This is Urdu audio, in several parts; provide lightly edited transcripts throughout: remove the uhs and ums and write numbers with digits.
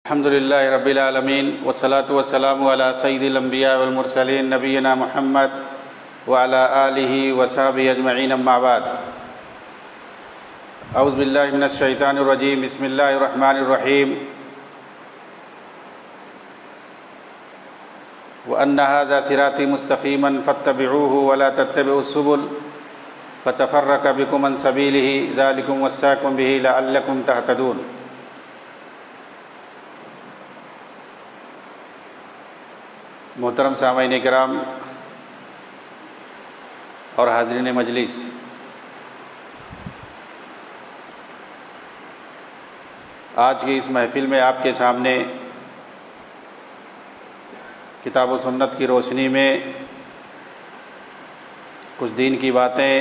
الحمد للہ رب العالمین والصلاة والسلام علی سید الانبیاء والمرسلین نبینا محمد وعلی آلہ وصحبہ اجمعین اما بعد اعوذ باللہ من الشیطان الرجیم بسم اللہ الرحمن الرحیم وَأَنَّ هَذَا صِرَاطِي مُسْتَقِيمًا فَاتَّبِعُوهُ وَلَا تَتَّبِعُوا السُّبُلَ فَتَفَرَّقَ بِكُمْ عَنْ سَبِيلِهِ ذَلِكُمْ وَصَّاكُمْ بِهِ لَعَلَّكُمْ تَهْتَدُونَ۔ محترم سامعین کرام اور حاضرین مجلس، آج کی اس محفل میں آپ کے سامنے کتاب و سنت کی روشنی میں کچھ دین کی باتیں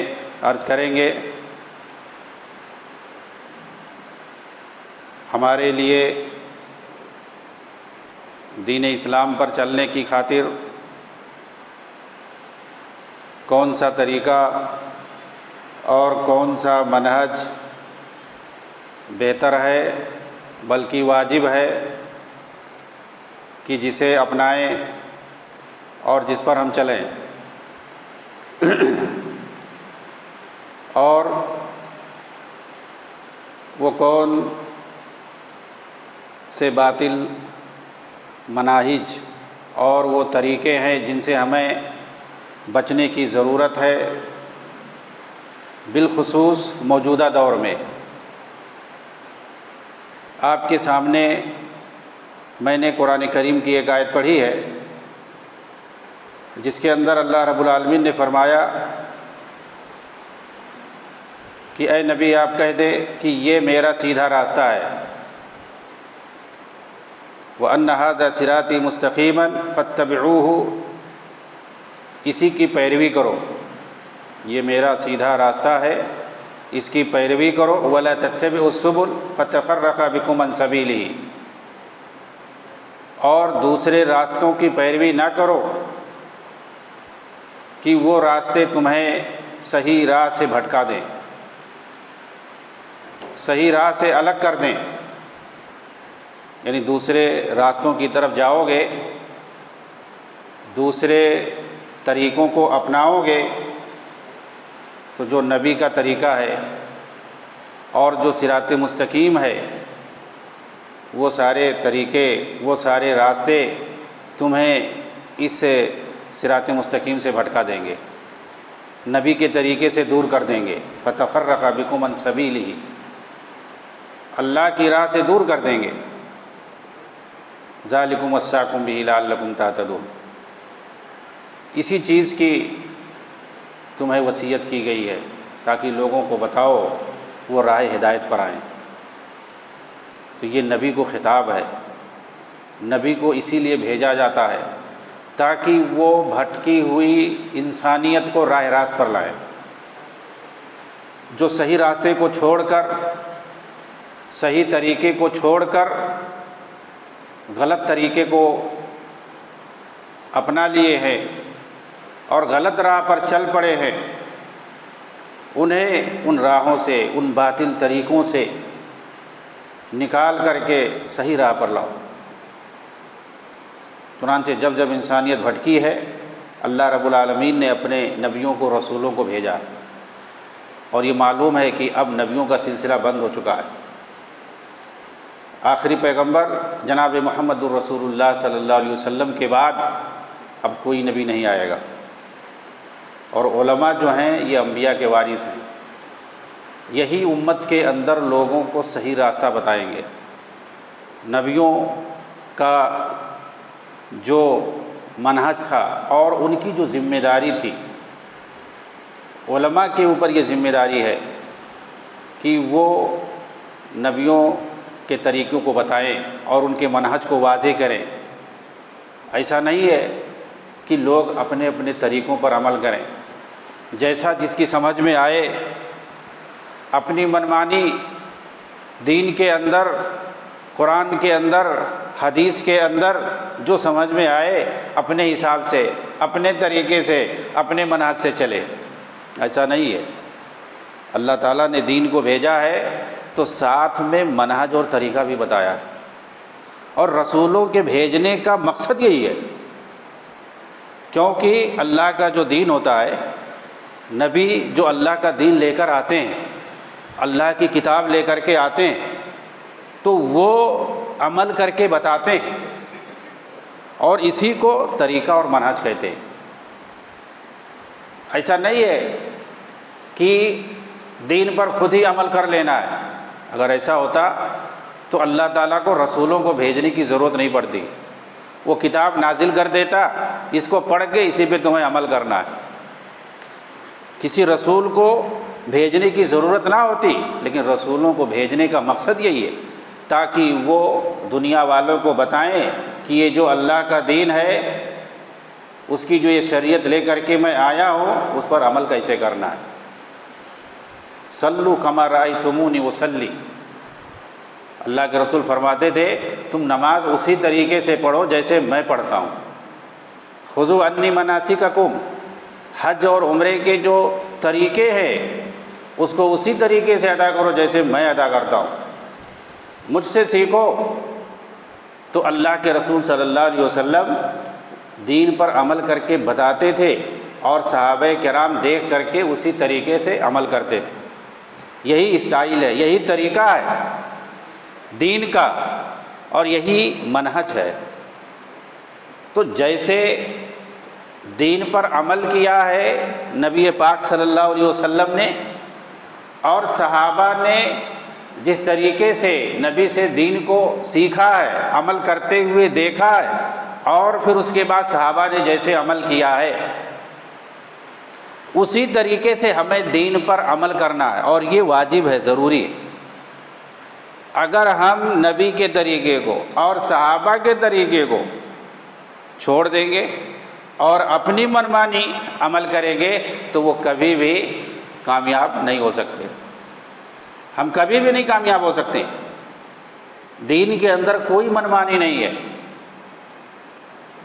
عرض کریں گے۔ ہمارے لیے دین اسلام پر چلنے کی خاطر کون سا طریقہ اور کون سا منہج بہتر ہے بلکہ واجب ہے کہ جسے اپنائیں اور جس پر ہم چلیں، اور وہ کون سے باطل مناہج اور وہ طریقے ہیں جن سے ہمیں بچنے کی ضرورت ہے، بالخصوص موجودہ دور میں۔ آپ کے سامنے میں نے قرآن کریم کی ایک آیت پڑھی ہے جس کے اندر اللہ رب العالمین نے فرمایا کہ اے نبی آپ کہہ دے کہ یہ میرا سیدھا راستہ ہے، وَأَنَّ هَذَا صِرَاطِي مُسْتَقِيمًا فَاتَّبِعُوهُ، اسی کی پیروی کرو، یہ میرا سیدھا راستہ ہے، اس کی پیروی کرو، وَلَا تَتَّبِعُوا السُّبُلَ فَتَفَرَّقَ بِكُمْ عَنْ سَبِيلِهِ، اور دوسرے راستوں کی پیروی نہ کرو کہ وہ راستے تمہیں صحیح راہ سے بھٹکا دیں، صحیح راہ سے الگ کر دیں، یعنی دوسرے راستوں کی طرف جاؤ گے، دوسرے طریقوں کو اپناؤ گے تو جو نبی کا طریقہ ہے اور جو صراط مستقیم ہے، وہ سارے طریقے، وہ سارے راستے تمہیں اس صراط مستقیم سے بھٹکا دیں گے، نبی کے طریقے سے دور کر دیں گے۔ فَتَفَرَّقَ بِكُمْ عَنْ سَبِيلِهِ، اللہ کی راہ سے دور کر دیں گے۔ ذَلِكُمْ وَصَّاكُمْ بِهِ لَعَلَّكُمْ تَهْتَدُونَ، اسی چیز کی تمہیں وصیت کی گئی ہے تاکہ لوگوں کو بتاؤ وہ راہ ہدایت پر آئیں۔ تو یہ نبی کو خطاب ہے، نبی کو اسی لیے بھیجا جاتا ہے تاکہ وہ بھٹکی ہوئی انسانیت کو راہ راست پر لائے، جو صحیح راستے کو چھوڑ کر، صحیح طریقے کو چھوڑ کر غلط طریقے کو اپنا لیے ہیں اور غلط راہ پر چل پڑے ہیں، انہیں ان راہوں سے، ان باطل طریقوں سے نکال کر کے صحیح راہ پر لاؤ۔ چنانچہ جب جب انسانیت بھٹکی ہے، اللہ رب العالمین نے اپنے نبیوں کو، رسولوں کو بھیجا، اور یہ معلوم ہے کہ اب نبیوں کا سلسلہ بند ہو چکا ہے۔ آخری پیغمبر جناب محمد الرسول اللہ صلی اللہ علیہ وسلم کے بعد اب کوئی نبی نہیں آئے گا، اور علماء جو ہیں یہ انبیاء کے وارث ہیں، یہی امت کے اندر لوگوں کو صحیح راستہ بتائیں گے۔ نبیوں کا جو منہج تھا اور ان کی جو ذمہ داری تھی، علماء کے اوپر یہ ذمہ داری ہے کہ وہ نبیوں کے طریقوں کو بتائیں اور ان کے منہج کو واضح کریں۔ ایسا نہیں ہے کہ لوگ اپنے اپنے طریقوں پر عمل کریں، جیسا جس کی سمجھ میں آئے، اپنی منمانی دین کے اندر، قرآن کے اندر، حدیث کے اندر جو سمجھ میں آئے اپنے حساب سے، اپنے طریقے سے، اپنے منہج سے چلے۔ ایسا نہیں ہے، اللہ تعالیٰ نے دین کو بھیجا ہے تو ساتھ میں منہج اور طریقہ بھی بتایا ہے، اور رسولوں کے بھیجنے کا مقصد یہی ہے، کیونکہ اللہ کا جو دین ہوتا ہے، نبی جو اللہ کا دین لے کر آتے ہیں، اللہ کی کتاب لے کر کے آتے ہیں، تو وہ عمل کر کے بتاتے ہیں، اور اسی کو طریقہ اور منہج کہتے ہیں۔ ایسا نہیں ہے کہ دین پر خود ہی عمل کر لینا ہے۔ اگر ایسا ہوتا تو اللہ تعالیٰ کو رسولوں کو بھیجنے کی ضرورت نہیں پڑتی، وہ کتاب نازل کر دیتا، اس کو پڑھ کے اسی پہ تمہیں عمل کرنا ہے۔ کسی رسول کو بھیجنے کی ضرورت نہ ہوتی، لیکن رسولوں کو بھیجنے کا مقصد یہی ہے تاکہ وہ دنیا والوں کو بتائیں کہ یہ جو اللہ کا دین ہے، اس کی جو یہ شریعت لے کر کے میں آیا ہوں، اس پر عمل کیسے کرنا ہے۔ صلو کما رأیتمونی اصلی، اللہ کے رسول فرماتے تھے تم نماز اسی طریقے سے پڑھو جیسے میں پڑھتا ہوں۔ خذوا عنی مناسککم، حج اور عمرے کے جو طریقے ہیں اس کو اسی طریقے سے ادا کرو جیسے میں ادا کرتا ہوں، مجھ سے سیکھو۔ تو اللہ کے رسول صلی اللہ علیہ وسلم دین پر عمل کر کے بتاتے تھے، اور صحابہ کرام دیکھ کر کے اسی طریقے سے عمل کرتے تھے۔ یہی اسٹائل ہے، یہی طریقہ ہے دین کا، اور یہی منہج ہے۔ تو جیسے دین پر عمل کیا ہے نبی پاک صلی اللہ علیہ وسلم نے، اور صحابہ نے جس طریقے سے نبی سے دین کو سیکھا ہے، عمل کرتے ہوئے دیکھا ہے، اور پھر اس کے بعد صحابہ نے جیسے عمل کیا ہے، اسی طریقے سے ہمیں دین پر عمل کرنا ہے، اور یہ واجب ہے، ضروری ہے۔ اگر ہم نبی کے طریقے کو اور صحابہ کے طریقے کو چھوڑ دیں گے اور اپنی منمانی عمل کریں گے تو وہ کبھی بھی کامیاب نہیں ہو سکتے، ہم کبھی بھی نہیں کامیاب ہو سکتے۔ دین کے اندر کوئی منمانی نہیں ہے،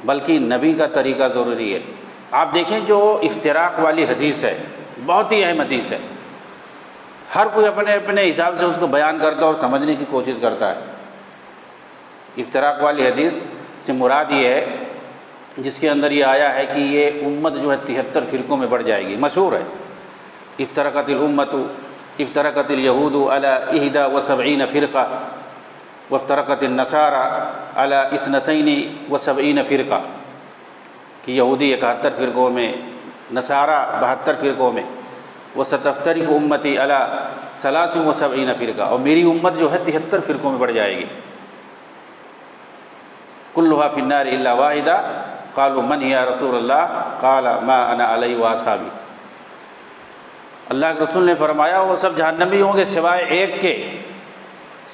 بلکہ نبی کا طریقہ ضروری ہے۔ آپ دیکھیں جو افتراق والی حدیث ہے، بہت ہی اہم حدیث ہے، ہر کوئی اپنے اپنے حساب سے اس کو بیان کرتا ہے اور سمجھنے کی کوشش کرتا ہے۔ افتراق والی حدیث سے مراد یہ ہے جس کے اندر یہ آیا ہے کہ یہ امت جو ہے 73 فرقوں میں بڑھ جائے گی، مشہور ہے۔ افترقت الامت، افترقت الیہود علی 71 فرقہ، وافترقت النصارى علی 72 فرقہ، کہ یہودی 71 فرقوں میں، نصارہ 72 فرقوں میں، وستفترق امتی علی 73 فرقہ، اور میری امت جو ہے 73 فرقوں میں بڑھ جائے گی۔ کلھا فی النار الا واحدہ، قالوا من یا رسول اللہ، قال ما انا علیہ واصحابی۔ اللہ کے رسول نے فرمایا وہ سب جہنمی ہوں گے سوائے ایک کے۔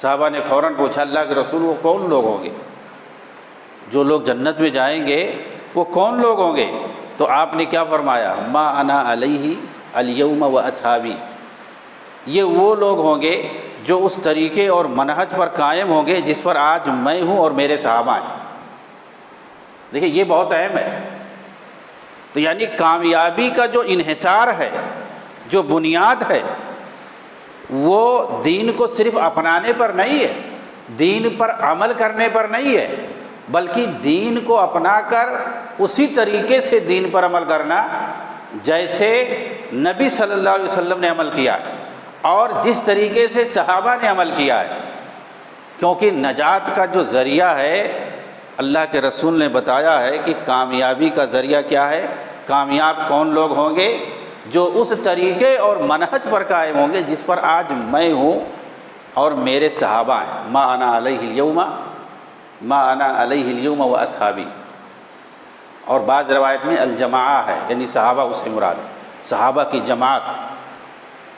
صحابہ نے فوراً پوچھا اللہ کے رسول وہ کون لوگ ہوں گے؟ جو لوگ جنت میں جائیں گے وہ کون لوگ ہوں گے؟ تو آپ نے کیا فرمایا؟ ما انا علیہ الیوم و اصحابی، یہ وہ لوگ ہوں گے جو اس طریقے اور منہج پر قائم ہوں گے جس پر آج میں ہوں اور میرے صحابہ ہیں۔ دیکھیں یہ بہت اہم ہے۔ تو یعنی کامیابی کا جو انحصار ہے، جو بنیاد ہے، وہ دین کو صرف اپنانے پر نہیں ہے، دین پر عمل کرنے پر نہیں ہے، بلکہ دین کو اپنا کر اسی طریقے سے دین پر عمل کرنا جیسے نبی صلی اللہ علیہ وسلم نے عمل کیا ہے اور جس طریقے سے صحابہ نے عمل کیا ہے۔ کیونکہ نجات کا جو ذریعہ ہے، اللہ کے رسول نے بتایا ہے کہ کامیابی کا ذریعہ کیا ہے، کامیاب کون لوگ ہوں گے؟ جو اس طریقے اور منہج پر قائم ہوں گے جس پر آج میں ہوں اور میرے صحابہ ہیں۔ ما انا علیہ اليوم، ما انا علیہ اليوم و اصحابی۔ اور بعض روایت میں الجماعہ ہے، یعنی صحابہ اس سے مراد ہے، صحابہ کی جماعت۔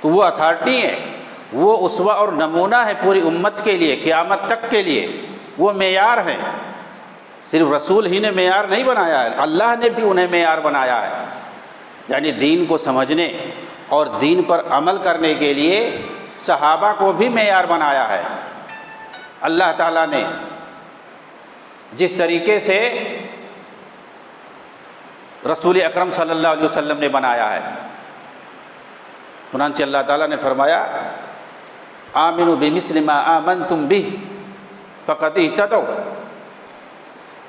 تو وہ اتھارٹی ہے، وہ اسوہ اور نمونہ ہے پوری امت کے لیے، قیامت تک کے لیے وہ معیار ہیں۔ صرف رسول ہی نے معیار نہیں بنایا ہے، اللہ نے بھی انہیں معیار بنایا ہے، یعنی دین کو سمجھنے اور دین پر عمل کرنے کے لیے صحابہ کو بھی معیار بنایا ہے۔ اللہ تعالیٰ نے جس طریقے سے رسول اکرم صلی اللہ علیہ وسلم نے بنایا ہے، چنانچہ اللہ تعالیٰ نے فرمایا آمنوا بمثل ما آمنتم بہ فقد اہتدوا،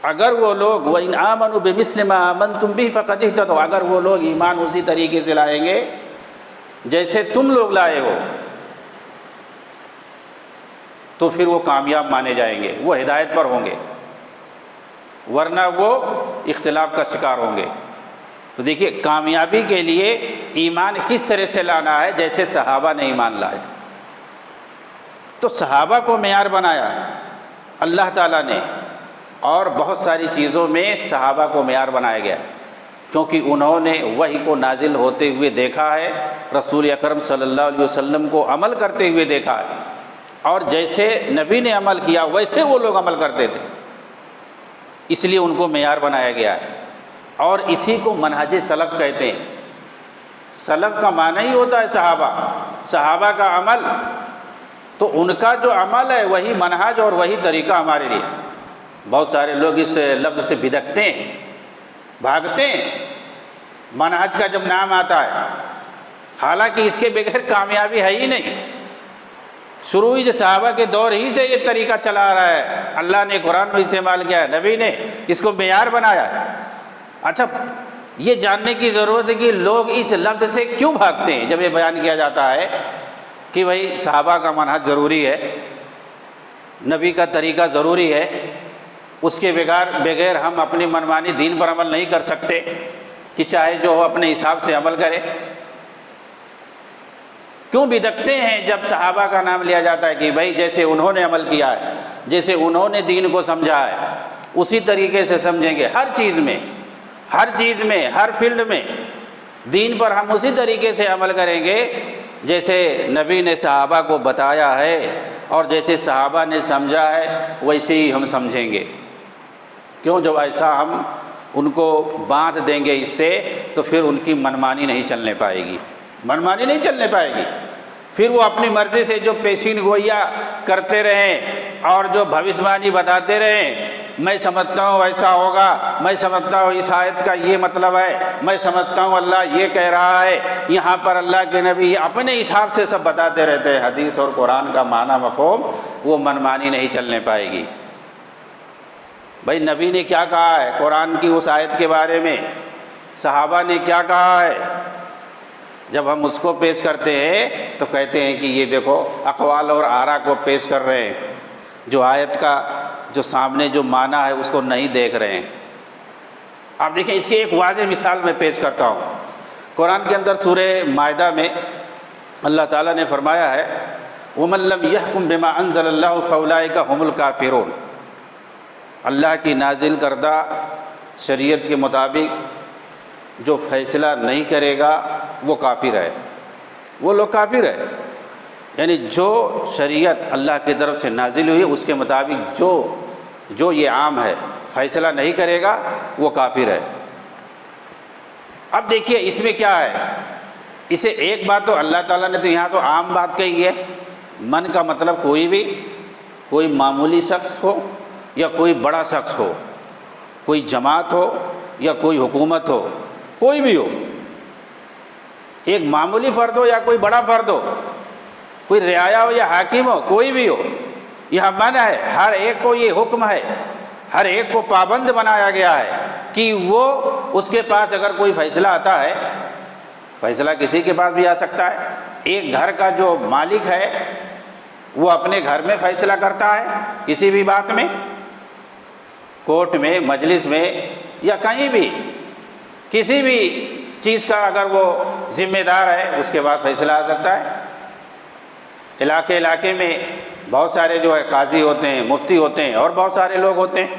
اگر وہ لوگ وَإِنْ آمَنُوا بِمِثْلِ مَا آمَنْتُمْ بِهِ فَقَدِ اهْتَدَوْا، اگر وہ لوگ ایمان اسی طریقے سے لائیں گے جیسے تم لوگ لائے ہو تو پھر وہ کامیاب مانے جائیں گے، وہ ہدایت پر ہوں گے، ورنہ وہ اختلاف کا شکار ہوں گے۔ تو دیکھیے کامیابی کے لیے ایمان کس طرح سے لانا ہے، جیسے صحابہ نے ایمان لائے۔ تو صحابہ کو معیار بنایا اللہ تعالیٰ نے، اور بہت ساری چیزوں میں صحابہ کو معیار بنایا گیا، کیونکہ انہوں نے وحی کو نازل ہوتے ہوئے دیکھا ہے، رسول اکرم صلی اللہ علیہ وسلم کو عمل کرتے ہوئے دیکھا ہے، اور جیسے نبی نے عمل کیا ویسے وہ لوگ عمل کرتے تھے، اس لیے ان کو معیار بنایا گیا ہے۔ اور اسی کو منہج سلف کہتے ہیں۔ سلف کا معنی ہی ہوتا ہے صحابہ، صحابہ کا عمل، تو ان کا جو عمل ہے وہی منہج اور وہی طریقہ ہمارے لیے۔ بہت سارے لوگ اس لفظ سے بدکتے ہیں، بھاگتے ہیں منہج کا جب نام آتا ہے، حالانکہ اس کے بغیر کامیابی ہے ہی نہیں۔ شروع ہی سے صحابہ کے دور ہی سے یہ طریقہ چلا آ رہا ہے، اللہ نے قرآن میں استعمال کیا ہے، نبی نے اس کو معیار بنایا ہے۔ اچھا یہ جاننے کی ضرورت ہے کہ لوگ اس لفظ سے کیوں بھاگتے ہیں جب یہ بیان کیا جاتا ہے کہ بھائی صحابہ کا منہج ضروری ہے، نبی کا طریقہ ضروری ہے، اس کے بغیر ہم اپنی منمانی دین پر عمل نہیں کر سکتے، کہ چاہے جو ہو اپنے حساب سے عمل کرے۔ کیوں بدکتے ہیں جب صحابہ کا نام لیا جاتا ہے کہ بھائی جیسے انہوں نے عمل کیا ہے، جیسے انہوں نے دین کو سمجھا ہے اسی طریقے سے سمجھیں گے، ہر چیز میں، ہر فیلڈ میں دین پر ہم اسی طریقے سے عمل کریں گے جیسے نبی نے صحابہ کو بتایا ہے، اور جیسے صحابہ نے سمجھا ہے ویسے ہی ہم سمجھیں گے۔ کیوں؟ جب ایسا ہم ان کو باندھ دیں گے اس سے، تو پھر ان کی منمانی نہیں چلنے پائے گی، منمانی نہیں چلنے پائے گی۔ پھر وہ اپنی مرضی سے جو پیشین گوئیاں کرتے رہیں اور جو بھوشوانی بتاتے رہیں، میں سمجھتا ہوں ایسا ہوگا، میں سمجھتا ہوں اس آیت کا یہ مطلب ہے، میں سمجھتا ہوں اللہ یہ کہہ رہا ہے، یہاں پر اللہ کے نبی اپنے حساب سے سب بتاتے رہتے ہیں، حدیث اور قرآن کا معنی مفہوم، وہ منمانی نہیں چلنے پائے گی۔ بھائی نبی نے کیا کہا ہے قرآن کی اس آیت کے بارے میں، صحابہ نے کیا کہا ہے، جب ہم اس کو پیش کرتے ہیں تو کہتے ہیں کہ یہ دیکھو اقوال اور آراء کو پیش کر رہے ہیں، جو آیت کا جو سامنے جو معنی ہے اس کو نہیں دیکھ رہے ہیں۔ آپ دیکھیں اس کی ایک واضح مثال میں پیش کرتا ہوں۔ قرآن کے اندر سورہ مائدہ میں اللہ تعالیٰ نے فرمایا ہے وَمَن لَّمْ يَحْكُم بِمَا أَنزَلَ اللَّهُ فَأُولَٰئِكَ هُمُ الْكَافِرُونَ، اللہ کی نازل کردہ شریعت کے مطابق جو فیصلہ نہیں کرے گا وہ کافر ہے، وہ لوگ کافر ہے۔ یعنی جو شریعت اللہ کی طرف سے نازل ہوئی اس کے مطابق جو یہ عام ہے فیصلہ نہیں کرے گا وہ کافر ہے۔ اب دیکھیے اس میں کیا ہے، اسے ایک بات تو اللہ تعالیٰ نے تو یہاں تو عام بات کہی ہے، من کا مطلب کوئی معمولی شخص ہو یا کوئی بڑا شخص ہو، کوئی جماعت ہو یا کوئی حکومت ہو، کوئی بھی ہو، ایک معمولی فرد ہو یا کوئی بڑا فرد ہو، کوئی رعایا ہو یا حاکم ہو، کوئی بھی ہو، یہ من ہے، ہر ایک کو یہ حکم ہے، ہر ایک کو پابند بنایا گیا ہے کہ وہ اس کے پاس اگر کوئی فیصلہ آتا ہے، فیصلہ کسی کے پاس بھی آ سکتا ہے، ایک گھر کا جو مالک ہے وہ اپنے گھر میں فیصلہ کرتا ہے کسی بھی بات میں، کورٹ میں، مجلس میں یا کہیں بھی، کسی بھی چیز کا اگر وہ ذمہ دار ہے اس کے بعد فیصلہ آ سکتا ہے۔ علاقے میں بہت سارے جو ہے قاضی ہوتے ہیں، مفتی ہوتے ہیں اور بہت سارے لوگ ہوتے ہیں،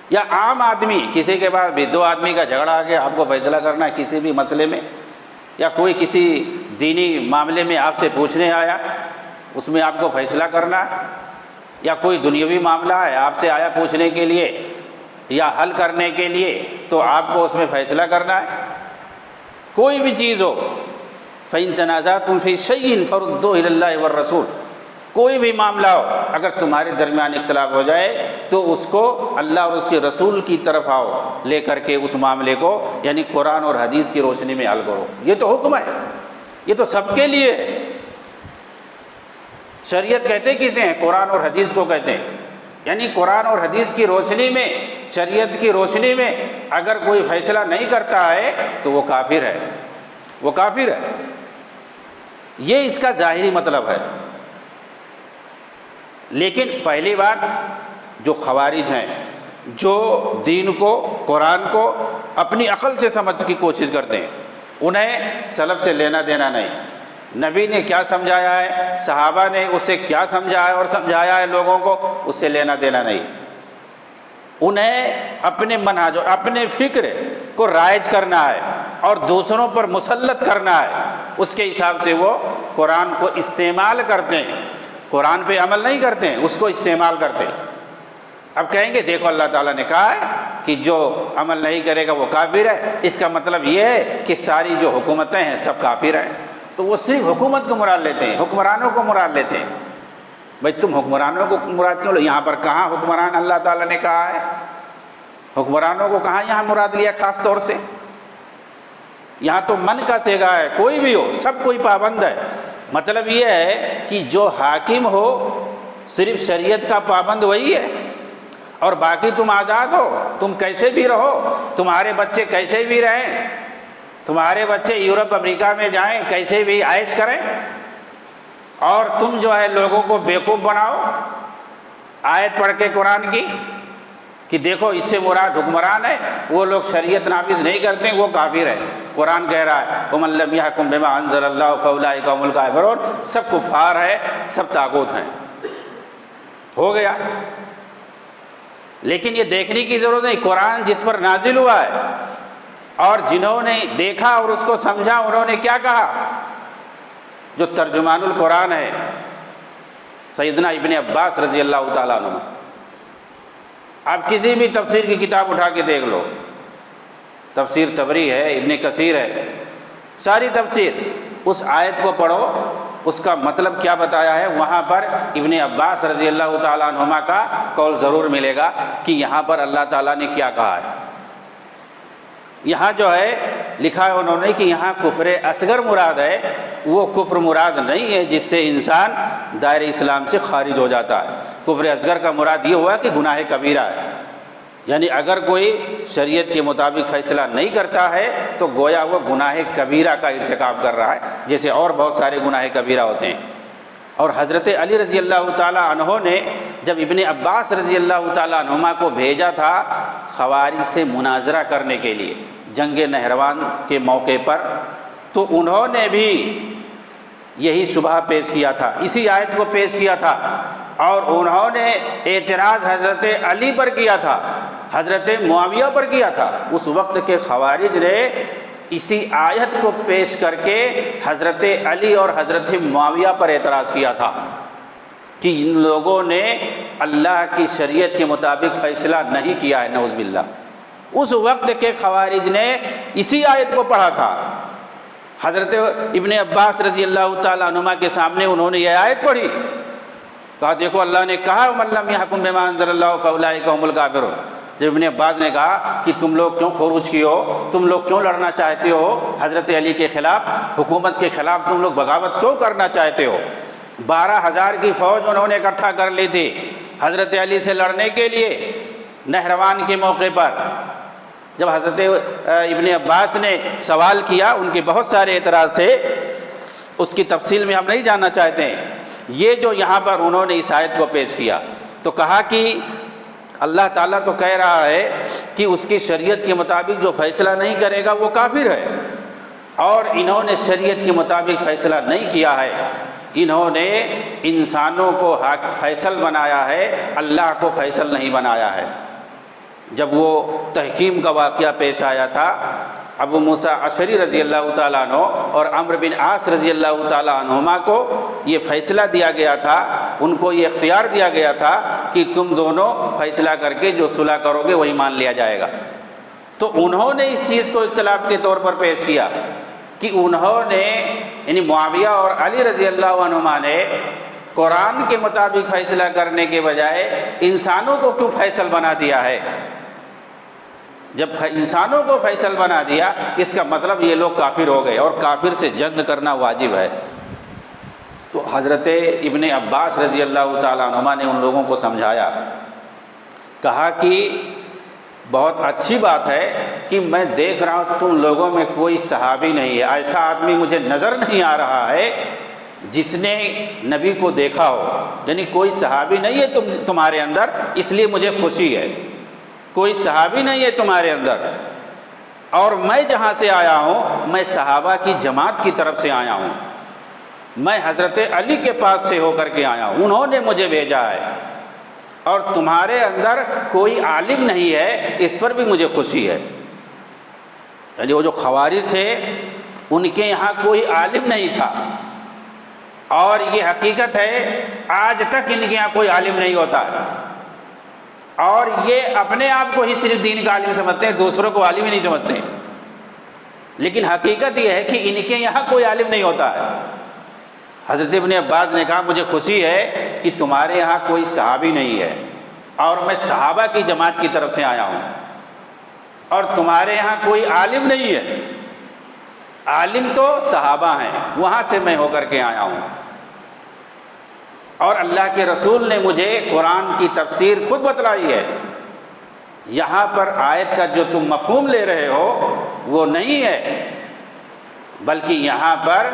یا عام آدمی کسی کے پاس بھی دو آدمی کا جھگڑا آ گیا، آپ کو فیصلہ کرنا ہے کسی بھی مسئلے میں، یا کوئی کسی دینی معاملے میں آپ سے پوچھنے آیا اس میں آپ کو فیصلہ کرنا ہے، یا کوئی دنیاوی معاملہ ہے آپ سے آیا پوچھنے کے لیے یا حل کرنے کے لیے تو آپ کو اس میں فیصلہ کرنا ہے۔ کوئی بھی چیز ہو، فَإِن تَنَازَعْتُمْ فِي شَيْءٍ فَرُدُّوهُ إِلَى اللَّهِ وَالرَّسُولِ، کوئی بھی معاملہ ہو اگر تمہارے درمیان اختلاف ہو جائے تو اس کو اللہ اور اس کے رسول کی طرف آؤ لے کر کے اس معاملے کو، یعنی قرآن اور حدیث کی روشنی میں حل کرو۔ یہ تو حکم ہے، یہ تو سب کے لیے ہے۔ شریعت کہتے کسے ہیں؟ قرآن اور حدیث کو کہتے ہیں، یعنی قرآن اور حدیث کی روشنی میں شریعت کی روشنی میں اگر کوئی فیصلہ نہیں کرتا ہے تو وہ کافر ہے، وہ کافر ہے۔ یہ اس کا ظاہری مطلب ہے۔ لیکن پہلی بات، جو خوارج ہیں، جو دین کو، قرآن کو اپنی عقل سے سمجھ کی کوشش کرتے ہیں، انہیں سلف سے لینا دینا نہیں۔ نبی نے کیا سمجھایا ہے، صحابہ نے اسے کیا سمجھایا اور سمجھایا ہے لوگوں کو، اس سے لینا دینا نہیں۔ انہیں اپنے منہج اور اپنے فکر کو رائج کرنا ہے اور دوسروں پر مسلط کرنا ہے، اس کے حساب سے وہ قرآن کو استعمال کرتے ہیں، قرآن پہ عمل نہیں کرتے ہیں، اس کو استعمال کرتے ہیں۔ اب کہیں گے دیکھو اللہ تعالیٰ نے کہا ہے کہ جو عمل نہیں کرے گا وہ کافر ہے، اس کا مطلب یہ ہے کہ ساری جو حکومتیں ہیں سب کافر ہیں، تو وہ صرف حکومت کو مراد لیتے ہیں، حکمرانوں کو مراد لیتے ہیں۔ بھائی تم حکمرانوں کو مراد کیوں لو؟ یہاں پر کہاں حکمران اللہ تعالیٰ نے کہا ہے؟ حکمرانوں کو کہاں یہاں مراد لیا خاص طور سے؟ یہاں تو من کا سیگا ہے، کوئی بھی ہو سب کوئی پابند ہے۔ مطلب یہ ہے کہ جو حاکم ہو صرف شریعت کا پابند وہی ہے، اور باقی تم آزاد ہو، تم کیسے بھی رہو، تمہارے بچے کیسے بھی رہیں، تمہارے بچے یورپ امریکہ میں جائیں، کیسے بھی عائش کریں، اور تم جو ہے لوگوں کو بیوقوف بناؤ آیت پڑھ کے قرآن کی کہ دیکھو اس سے مراد حکمران ہے، وہ لوگ شریعت نافذ نہیں کرتے وہ کافر ہے۔ قرآن کہہ رہا ہے وَمَن لَّمْ يَحْكُم بِمَا أَنزَلَ اللَّهُ فَأُولَٰئِكَ هُمُ الْكَافِرُونَ، سب کفار ہے، سب طاغوت ہیں، ہو گیا۔ لیکن یہ دیکھنے کی ضرورت نہیں، قرآن جس پر نازل ہوا ہے اور جنہوں نے دیکھا اور اس کو سمجھا انہوں نے کیا کہا؟ جو ترجمان القرآن ہے سیدنا ابن عباس رضی اللہ تعالیٰ عنہ، آپ کسی بھی تفسیر کی کتاب اٹھا کے دیکھ لو، تفسیر طبری ہے، ابن کثیر ہے، ساری تفسیر، اس آیت کو پڑھو، اس کا مطلب کیا بتایا ہے، وہاں پر ابن عباس رضی اللہ تعالیٰ عنہما کا قول ضرور ملے گا کہ یہاں پر اللہ تعالیٰ نے کیا کہا ہے۔ یہاں جو ہے لکھا ہے انہوں نے کہ یہاں کفر اصغر مراد ہے، وہ کفر مراد نہیں ہے جس سے انسان دائرہ اسلام سے خارج ہو جاتا ہے۔ کفر اصغر کا مراد یہ ہوا کہ گناہ کبیرہ ہے، یعنی اگر کوئی شریعت کے مطابق فیصلہ نہیں کرتا ہے تو گویا وہ گناہ کبیرہ کا ارتکاب کر رہا ہے، جیسے اور بہت سارے گناہ کبیرہ ہوتے ہیں۔ اور حضرت علی رضی اللہ تعالیٰ عنہ نے جب ابن عباس رضی اللہ تعالیٰ عنہما کو بھیجا تھا خوارج سے مناظرہ کرنے کے لیے جنگ نہروان کے موقع پر، تو انہوں نے بھی یہی شبہ پیش کیا تھا، اسی آیت کو پیش کیا تھا، اور انہوں نے اعتراض حضرت علی پر کیا تھا، حضرت معاویہ پر کیا تھا۔ اس وقت کے خوارج نے اسی آیت کو پیش کر کے حضرت علی اور حضرت معاویہ پر اعتراض کیا تھا کہ ان لوگوں نے اللہ کی شریعت کے مطابق فیصلہ نہیں کیا ہے، نعوذ باللہ۔ اس وقت کے خوارج نے اسی آیت کو پڑھا تھا، حضرت ابن عباس رضی اللہ تعالیٰ عنہما کے سامنے انہوں نے یہ آیت پڑھی، کہا دیکھو اللہ نے کہا وَمَن لَّمْ يَحْكُم بِمَا أَنزَلَ اللَّهُ فَأُولَٰئِكَ هُمُ الْكَافِرُونَ۔ جب ابن عباس نے کہا کہ تم لوگ کیوں خروج کی ہو، تم لوگ کیوں لڑنا چاہتے ہو حضرت علی کے خلاف، حکومت کے خلاف تم لوگ بغاوت کیوں کرنا چاہتے ہو؟ 12,000 کی فوج انہوں نے اکٹھا کر لی تھی حضرت علی سے لڑنے کے لیے نہروان کے موقع پر۔ جب حضرت ابن عباس نے سوال کیا، ان کے بہت سارے اعتراض تھے، اس کی تفصیل میں ہم نہیں جاننا چاہتے ہیں۔ یہ جو یہاں پر انہوں نے اس آیت کو پیش کیا تو کہا کہ اللہ تعالیٰ تو کہہ رہا ہے کہ اس کی شریعت کے مطابق جو فیصلہ نہیں کرے گا وہ کافر ہے، اور انہوں نے شریعت کے مطابق فیصلہ نہیں کیا ہے، انہوں نے انسانوں کو فیصل بنایا ہے، اللہ کو فیصل نہیں بنایا ہے۔ جب وہ تحکیم کا واقعہ پیش آیا تھا، ابو موسیٰ اشعری رضی اللہ تعالیٰ عنہ اور عمرو بن عاص رضی اللہ تعالیٰ عنہما کو یہ فیصلہ دیا گیا تھا، ان کو یہ اختیار دیا گیا تھا کہ تم دونوں فیصلہ کر کے جو صلح کرو گے وہی مان لیا جائے گا۔ تو انہوں نے اس چیز کو اختلاف کے طور پر پیش کیا کہ انہوں نے یعنی معاویہ اور علی رضی اللہ عنہما نے قرآن کے مطابق فیصلہ کرنے کے بجائے انسانوں کو کیوں فیصل بنا دیا ہے؟ جب انسانوں کو فیصل بنا دیا اس کا مطلب یہ لوگ کافر ہو گئے، اور کافر سے جنگ کرنا واجب ہے۔ تو حضرت ابن عباس رضی اللہ تعالیٰ عنہما نے ان لوگوں کو سمجھایا، کہا کہ بہت اچھی بات ہے کہ میں دیکھ رہا ہوں تم لوگوں میں کوئی صحابی نہیں ہے، ایسا آدمی مجھے نظر نہیں آ رہا ہے جس نے نبی کو دیکھا ہو، یعنی کوئی صحابی نہیں ہے تمہارے اندر، اس لیے مجھے خوشی ہے، کوئی صحابی نہیں ہے تمہارے اندر، اور میں جہاں سے آیا ہوں میں صحابہ کی جماعت کی طرف سے آیا ہوں، میں حضرت علی کے پاس سے ہو کر کے آیا ہوں، انہوں نے مجھے بھیجا ہے، اور تمہارے اندر کوئی عالم نہیں ہے، اس پر بھی مجھے خوشی ہے۔ یعنی وہ جو خوارج تھے ان کے یہاں کوئی عالم نہیں تھا، اور یہ حقیقت ہے آج تک ان کے یہاں کوئی عالم نہیں ہوتا ہے، اور یہ اپنے آپ کو ہی صرف دین کا عالم سمجھتے ہیں، دوسروں کو عالم ہی نہیں سمجھتے، لیکن حقیقت یہ ہے کہ ان کے یہاں کوئی عالم نہیں ہوتا ہے۔ حضرت ابن عباس نے کہا مجھے خوشی ہے کہ تمہارے یہاں کوئی صحابی نہیں ہے، اور میں صحابہ کی جماعت کی طرف سے آیا ہوں، اور تمہارے یہاں کوئی عالم نہیں ہے، عالم تو صحابہ ہیں، وہاں سے میں ہو کر کے آیا ہوں، اور اللہ کے رسول نے مجھے قرآن کی تفسیر خود بتلائی ہے۔ یہاں پر آیت کا جو تم مفہوم لے رہے ہو وہ نہیں ہے، بلکہ یہاں پر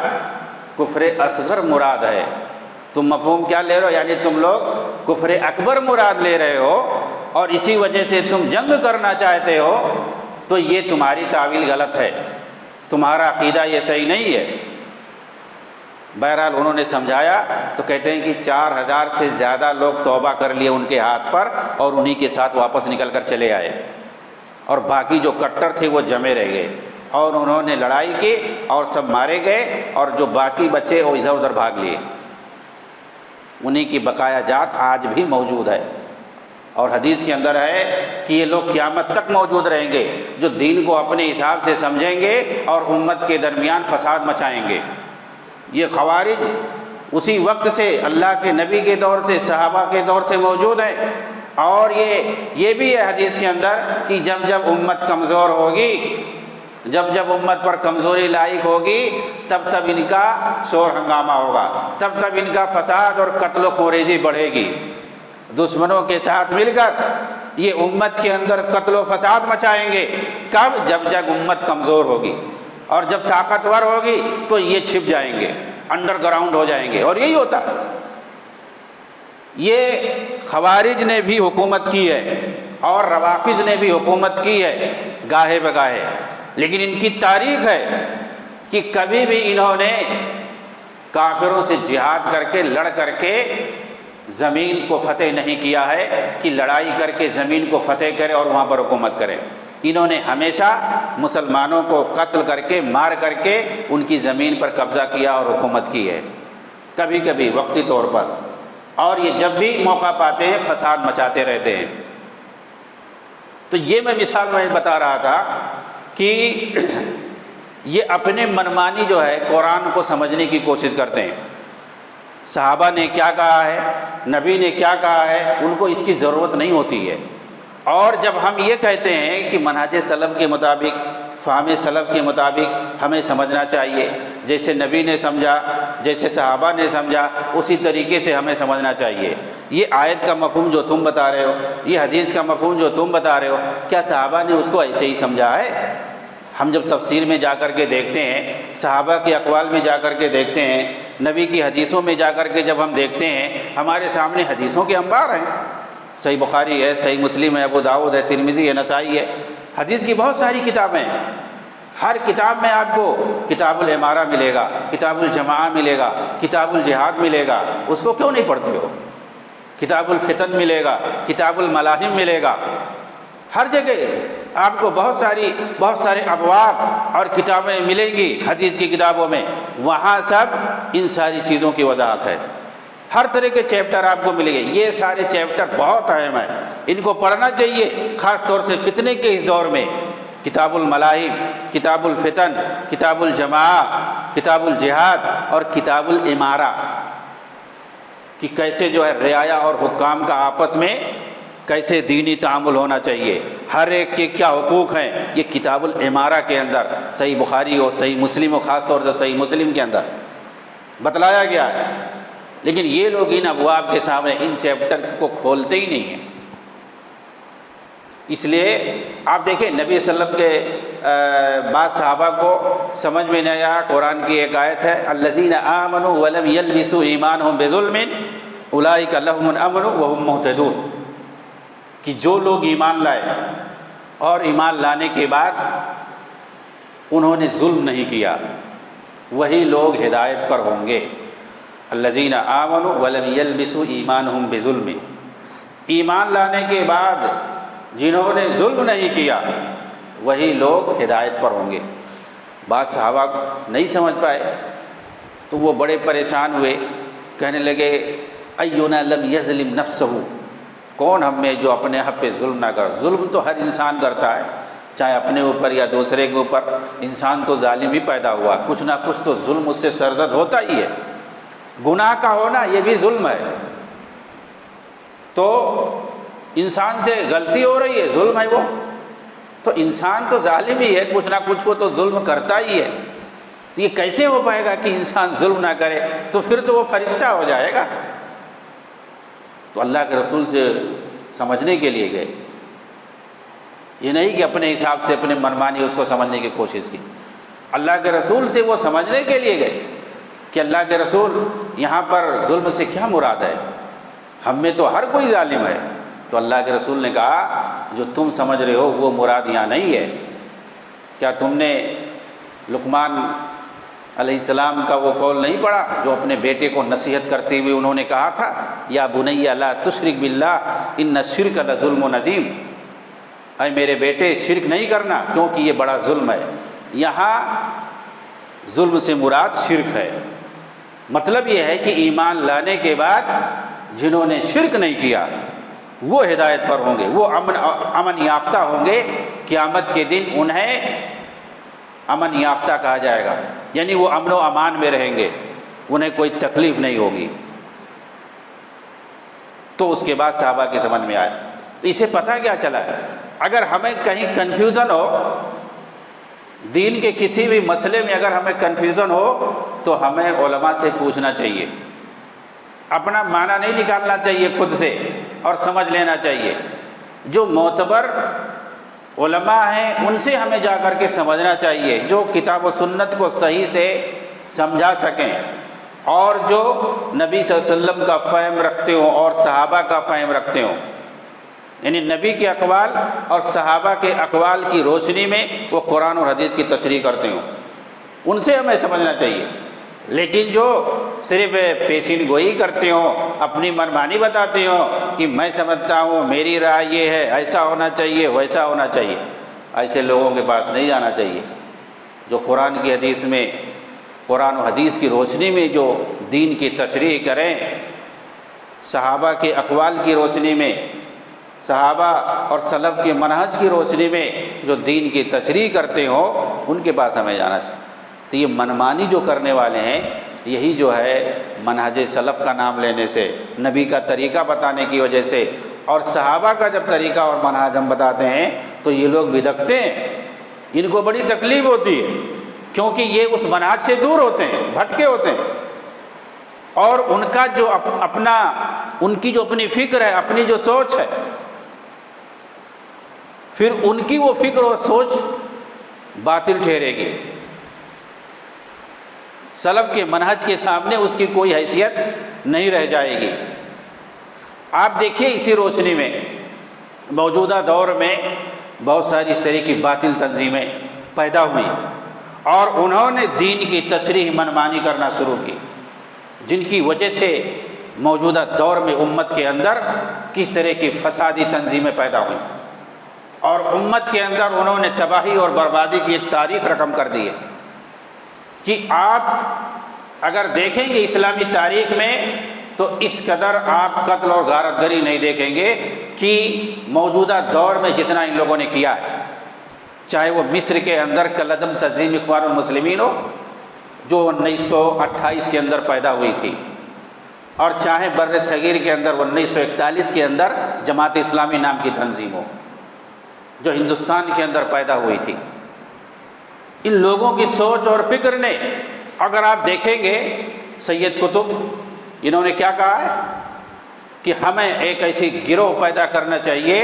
کفر اصغر مراد ہے۔ تم مفہوم کیا لے رہے ہو؟ یعنی تم لوگ کفر اکبر مراد لے رہے ہو، اور اسی وجہ سے تم جنگ کرنا چاہتے ہو، تو یہ تمہاری تعویل غلط ہے، تمہارا عقیدہ یہ صحیح نہیں ہے۔ بہرحال انہوں نے سمجھایا تو کہتے ہیں کہ 4000 سے زیادہ لوگ توبہ کر لیے ان کے ہاتھ پر، اور انہی کے ساتھ واپس نکل کر چلے آئے، اور باقی جو کٹر تھے وہ جمے رہ گئے، اور انہوں نے لڑائی کی اور سب مارے گئے، اور جو باقی بچے وہ ادھر ادھر بھاگ لیے۔ انہی کی بقایا جات آج بھی موجود ہے، اور حدیث کے اندر ہے کہ یہ لوگ قیامت تک موجود رہیں گے، جو دین کو اپنے حساب سے سمجھیں گے اور امت کے درمیان فساد مچائیں گے۔ یہ خوارج اسی وقت سے اللہ کے نبی کے دور سے، صحابہ کے دور سے موجود ہے، اور یہ بھی ہے حدیث کے اندر کہ جب جب امت کمزور ہوگی، جب جب امت پر کمزوری لاحق ہوگی، تب تب ان کا شور ہنگامہ ہوگا، تب تب ان کا فساد اور قتل و خوریزی بڑھے گی، دشمنوں کے ساتھ مل کر یہ امت کے اندر قتل و فساد مچائیں گے۔ کب؟ جب جب امت کمزور ہوگی، اور جب طاقتور ہوگی تو یہ چھپ جائیں گے، انڈر گراؤنڈ ہو جائیں گے، اور یہی ہوتا ہے۔ یہ خوارج نے بھی حکومت کی ہے، اور روافض نے بھی حکومت کی ہے گاہے بگاہے، لیکن ان کی تاریخ ہے کہ کبھی بھی انہوں نے کافروں سے جہاد کر کے، لڑ کر کے زمین کو فتح نہیں کیا ہے کہ لڑائی کر کے زمین کو فتح کرے اور وہاں پر حکومت کرے۔ انہوں نے ہمیشہ مسلمانوں کو قتل کر کے، مار کر کے ان کی زمین پر قبضہ کیا اور حکومت کی ہے، کبھی کبھی وقتی طور پر، اور یہ جب بھی موقع پاتے ہیں فساد مچاتے رہتے ہیں۔ تو یہ میں مثال میں بتا رہا تھا کہ یہ اپنے منمانی جو ہے قرآن کو سمجھنے کی کوشش کرتے ہیں، صحابہ نے کیا کہا ہے، نبی نے کیا کہا ہے، ان کو اس کی ضرورت نہیں ہوتی ہے۔ اور جب ہم یہ کہتے ہیں کہ منہج سلف کے مطابق، فہم سلف کے مطابق ہمیں سمجھنا چاہیے، جیسے نبی نے سمجھا، جیسے صحابہ نے سمجھا، اسی طریقے سے ہمیں سمجھنا چاہیے۔ یہ آیت کا مفہوم جو تم بتا رہے ہو، یہ حدیث کا مفہوم جو تم بتا رہے ہو، کیا صحابہ نے اس کو ایسے ہی سمجھا ہے؟ ہم جب تفسیر میں جا کر کے دیکھتے ہیں، صحابہ کے اقوال میں جا کر کے دیکھتے ہیں، نبی کی حدیثوں میں جا کر کے جب ہم دیکھتے ہیں، ہمارے سامنے حدیثوں کے انبار ہیں، صحیح بخاری ہے، صحیح مسلم ہے، ابو داؤد ہے، ترمذی ہے، نسائی ہے، حدیث کی بہت ساری کتابیں ہیں۔ ہر کتاب میں آپ کو کتاب الامارہ ملے گا، کتاب الجماعہ ملے گا، کتاب الجہاد ملے گا، اس کو کیوں نہیں پڑھتے ہو؟ کتاب الفتن ملے گا، کتاب الملاحم ملے گا، ہر جگہ آپ کو بہت سارے ابواب اور کتابیں ملیں گی حدیث کی کتابوں میں، وہاں سب ان ساری چیزوں کی وضاحت ہے، ہر طرح کے چیپٹر آپ کو ملیں گے۔ یہ سارے چیپٹر بہت اہم ہیں، ان کو پڑھنا چاہیے، خاص طور سے فتنے کے اس دور میں۔ کتاب الملاحم، کتاب الفتن، کتاب الجماعہ، کتاب الجہاد اور کتاب الامارہ، کہ کیسے جو ہے رعایا اور حکام کا آپس میں کیسے دینی تعامل ہونا چاہیے، ہر ایک کے کیا حقوق ہیں، یہ کتاب الامارہ کے اندر، صحیح بخاری ہو، صحیح مسلم ہو، خاص طور سے صحیح مسلم کے اندر بتلایا گیا ہے۔ لیکن یہ لوگ ان ابواب کے سامنے ان چیپٹر کو کھولتے ہی نہیں ہیں۔ اس لیے آپ دیکھیں نبی صلی اللہ علیہ وسلم کے بعض صحابہ کو سمجھ میں نہیں آیا، قرآن کی ایک آیت ہے الذین آمنوا ولم یلبسوا ایمانہم بظلم اولئک لہم الامن وہم مہتدون، کہ جو لوگ ایمان لائے اور ایمان لانے کے بعد انہوں نے ظلم نہیں کیا وہی لوگ ہدایت پر ہوں گے۔ الذین آمنوا ولم یلبسوا ایمانہم بظلم، ایمان لانے کے بعد جنہوں نے ظلم نہیں کیا وہی لوگ ہدایت پر ہوں گے۔ بعض صحابہ نہیں سمجھ پائے تو وہ بڑے پریشان ہوئے، کہنے لگے اینا لم یظلم نفسہ، کون ہم میں جو اپنے حق پہ ظلم نہ کر۔ ظلم تو ہر انسان کرتا ہے، چاہے اپنے اوپر یا دوسرے کے اوپر، انسان تو ظالم ہی پیدا ہوا، کچھ نہ کچھ تو ظلم اس سے سرزد ہوتا ہی ہے۔ گناہ کا ہونا یہ بھی ظلم ہے، تو انسان سے غلطی ہو رہی ہے، ظلم ہے وہ، تو انسان تو ظالم ہی ہے، کچھ نہ کچھ وہ تو ظلم کرتا ہی ہے۔ تو یہ کیسے ہو پائے گا کہ انسان ظلم نہ کرے؟ تو پھر تو وہ فرشتہ ہو جائے گا۔ تو اللہ کے رسول سے سمجھنے کے لیے گئے، یہ نہیں کہ اپنے حساب سے اپنے منمانی اس کو سمجھنے کی کوشش کی، اللہ کے رسول سے وہ سمجھنے کے لیے گئے کہ اللہ کے رسول یہاں پر ظلم سے کیا مراد ہے، ہم میں تو ہر کوئی ظالم ہے۔ تو اللہ کے رسول نے کہا جو تم سمجھ رہے ہو وہ مراد یہاں نہیں ہے۔ کیا تم نے لقمان علیہ السلام کا وہ قول نہیں پڑھا جو اپنے بیٹے کو نصیحت کرتے ہوئے انہوں نے کہا تھا یا بنی لا تشرک باللہ ان الشرک لظلم عظیم، اے میرے بیٹے شرک نہیں کرنا کیونکہ یہ بڑا ظلم ہے۔ یہاں ظلم سے مراد شرک ہے، مطلب یہ ہے کہ ایمان لانے کے بعد جنہوں نے شرک نہیں کیا وہ ہدایت پر ہوں گے، وہ امن یافتہ ہوں گے، قیامت کے دن انہیں امن یافتہ کہا جائے گا، یعنی وہ امن و امان میں رہیں گے، انہیں کوئی تکلیف نہیں ہوگی۔ تو اس کے بعد صحابہ کی سمجھ میں آئے، تو اسے پتہ کیا چلا ہے اگر ہمیں کہیں کنفیوژن ہو دین کے کسی بھی مسئلے میں، اگر ہمیں کنفیوژن ہو تو ہمیں علماء سے پوچھنا چاہیے، اپنا معنی نہیں نکالنا چاہیے خود سے اور سمجھ لینا چاہیے۔ جو معتبر علماء ہیں ان سے ہمیں جا کر کے سمجھنا چاہیے، جو کتاب و سنت کو صحیح سے سمجھا سکیں اور جو نبی صلی اللہ علیہ وسلم کا فہم رکھتے ہوں اور صحابہ کا فہم رکھتے ہوں، یعنی نبی کے اقوال اور صحابہ کے اقوال کی روشنی میں وہ قرآن اور حدیث کی تشریح کرتے ہوں، ان سے ہمیں سمجھنا چاہیے۔ لیکن جو صرف پیشین گوئی کرتے ہوں، اپنی منمانی بتاتے ہوں کہ میں سمجھتا ہوں، میری رائے یہ ہے، ایسا ہونا چاہیے ویسا ہونا چاہیے، ایسے لوگوں کے پاس نہیں جانا چاہیے۔ جو قرآن کی حدیث میں، قرآن و حدیث کی روشنی میں جو دین کی تشریح کریں، صحابہ کے اقوال کی روشنی میں، صحابہ اور سلف کے منہج کی روشنی میں جو دین کی تشریح کرتے ہوں ان کے پاس ہمیں جانا چاہیے۔ تو یہ منمانی جو کرنے والے ہیں، یہی جو ہے منہج سلف کا نام لینے سے، نبی کا طریقہ بتانے کی وجہ سے اور صحابہ کا جب طریقہ اور منہج ہم بتاتے ہیں تو یہ لوگ بدعتے ہیں، ان کو بڑی تکلیف ہوتی ہے کیونکہ یہ اس منہج سے دور ہوتے ہیں، بھٹکے ہوتے ہیں، اور ان کا جو اپنا، ان کی جو اپنی فکر ہے، اپنی جو سوچ ہے، پھر ان کی وہ فکر اور سوچ باطل ٹھہرے گی، سلف کے منہج کے سامنے اس کی کوئی حیثیت نہیں رہ جائے گی۔ آپ دیکھیے اسی روشنی میں موجودہ دور میں بہت ساری اس طرح کی باطل تنظیمیں پیدا ہوئی اور انہوں نے دین کی تشریح منمانی کرنا شروع کی، جن کی وجہ سے موجودہ دور میں امت کے اندر کس طرح کی فسادی تنظیمیں پیدا ہوئیں اور امت کے اندر انہوں نے تباہی اور بربادی کی تاریخ رقم کر دی ہے کہ آپ اگر دیکھیں گے اسلامی تاریخ میں تو اس قدر آپ قتل اور غارت گری نہیں دیکھیں گے کہ موجودہ دور میں جتنا ان لوگوں نے کیا ہے، چاہے وہ مصر کے اندر کالعدم تنظیم اخوان المسلمین ہو جو 1928 کے اندر پیدا ہوئی تھی، اور چاہے بر صغیر کے اندر 1941 کے اندر جماعت اسلامی نام کی تنظیم ہو جو ہندوستان کے اندر پیدا ہوئی تھی۔ ان لوگوں کی سوچ اور فکر نے، اگر آپ دیکھیں گے سید قطب انہوں نے کیا کہا ہے کہ ہمیں ایک ایسی گروہ پیدا کرنا چاہیے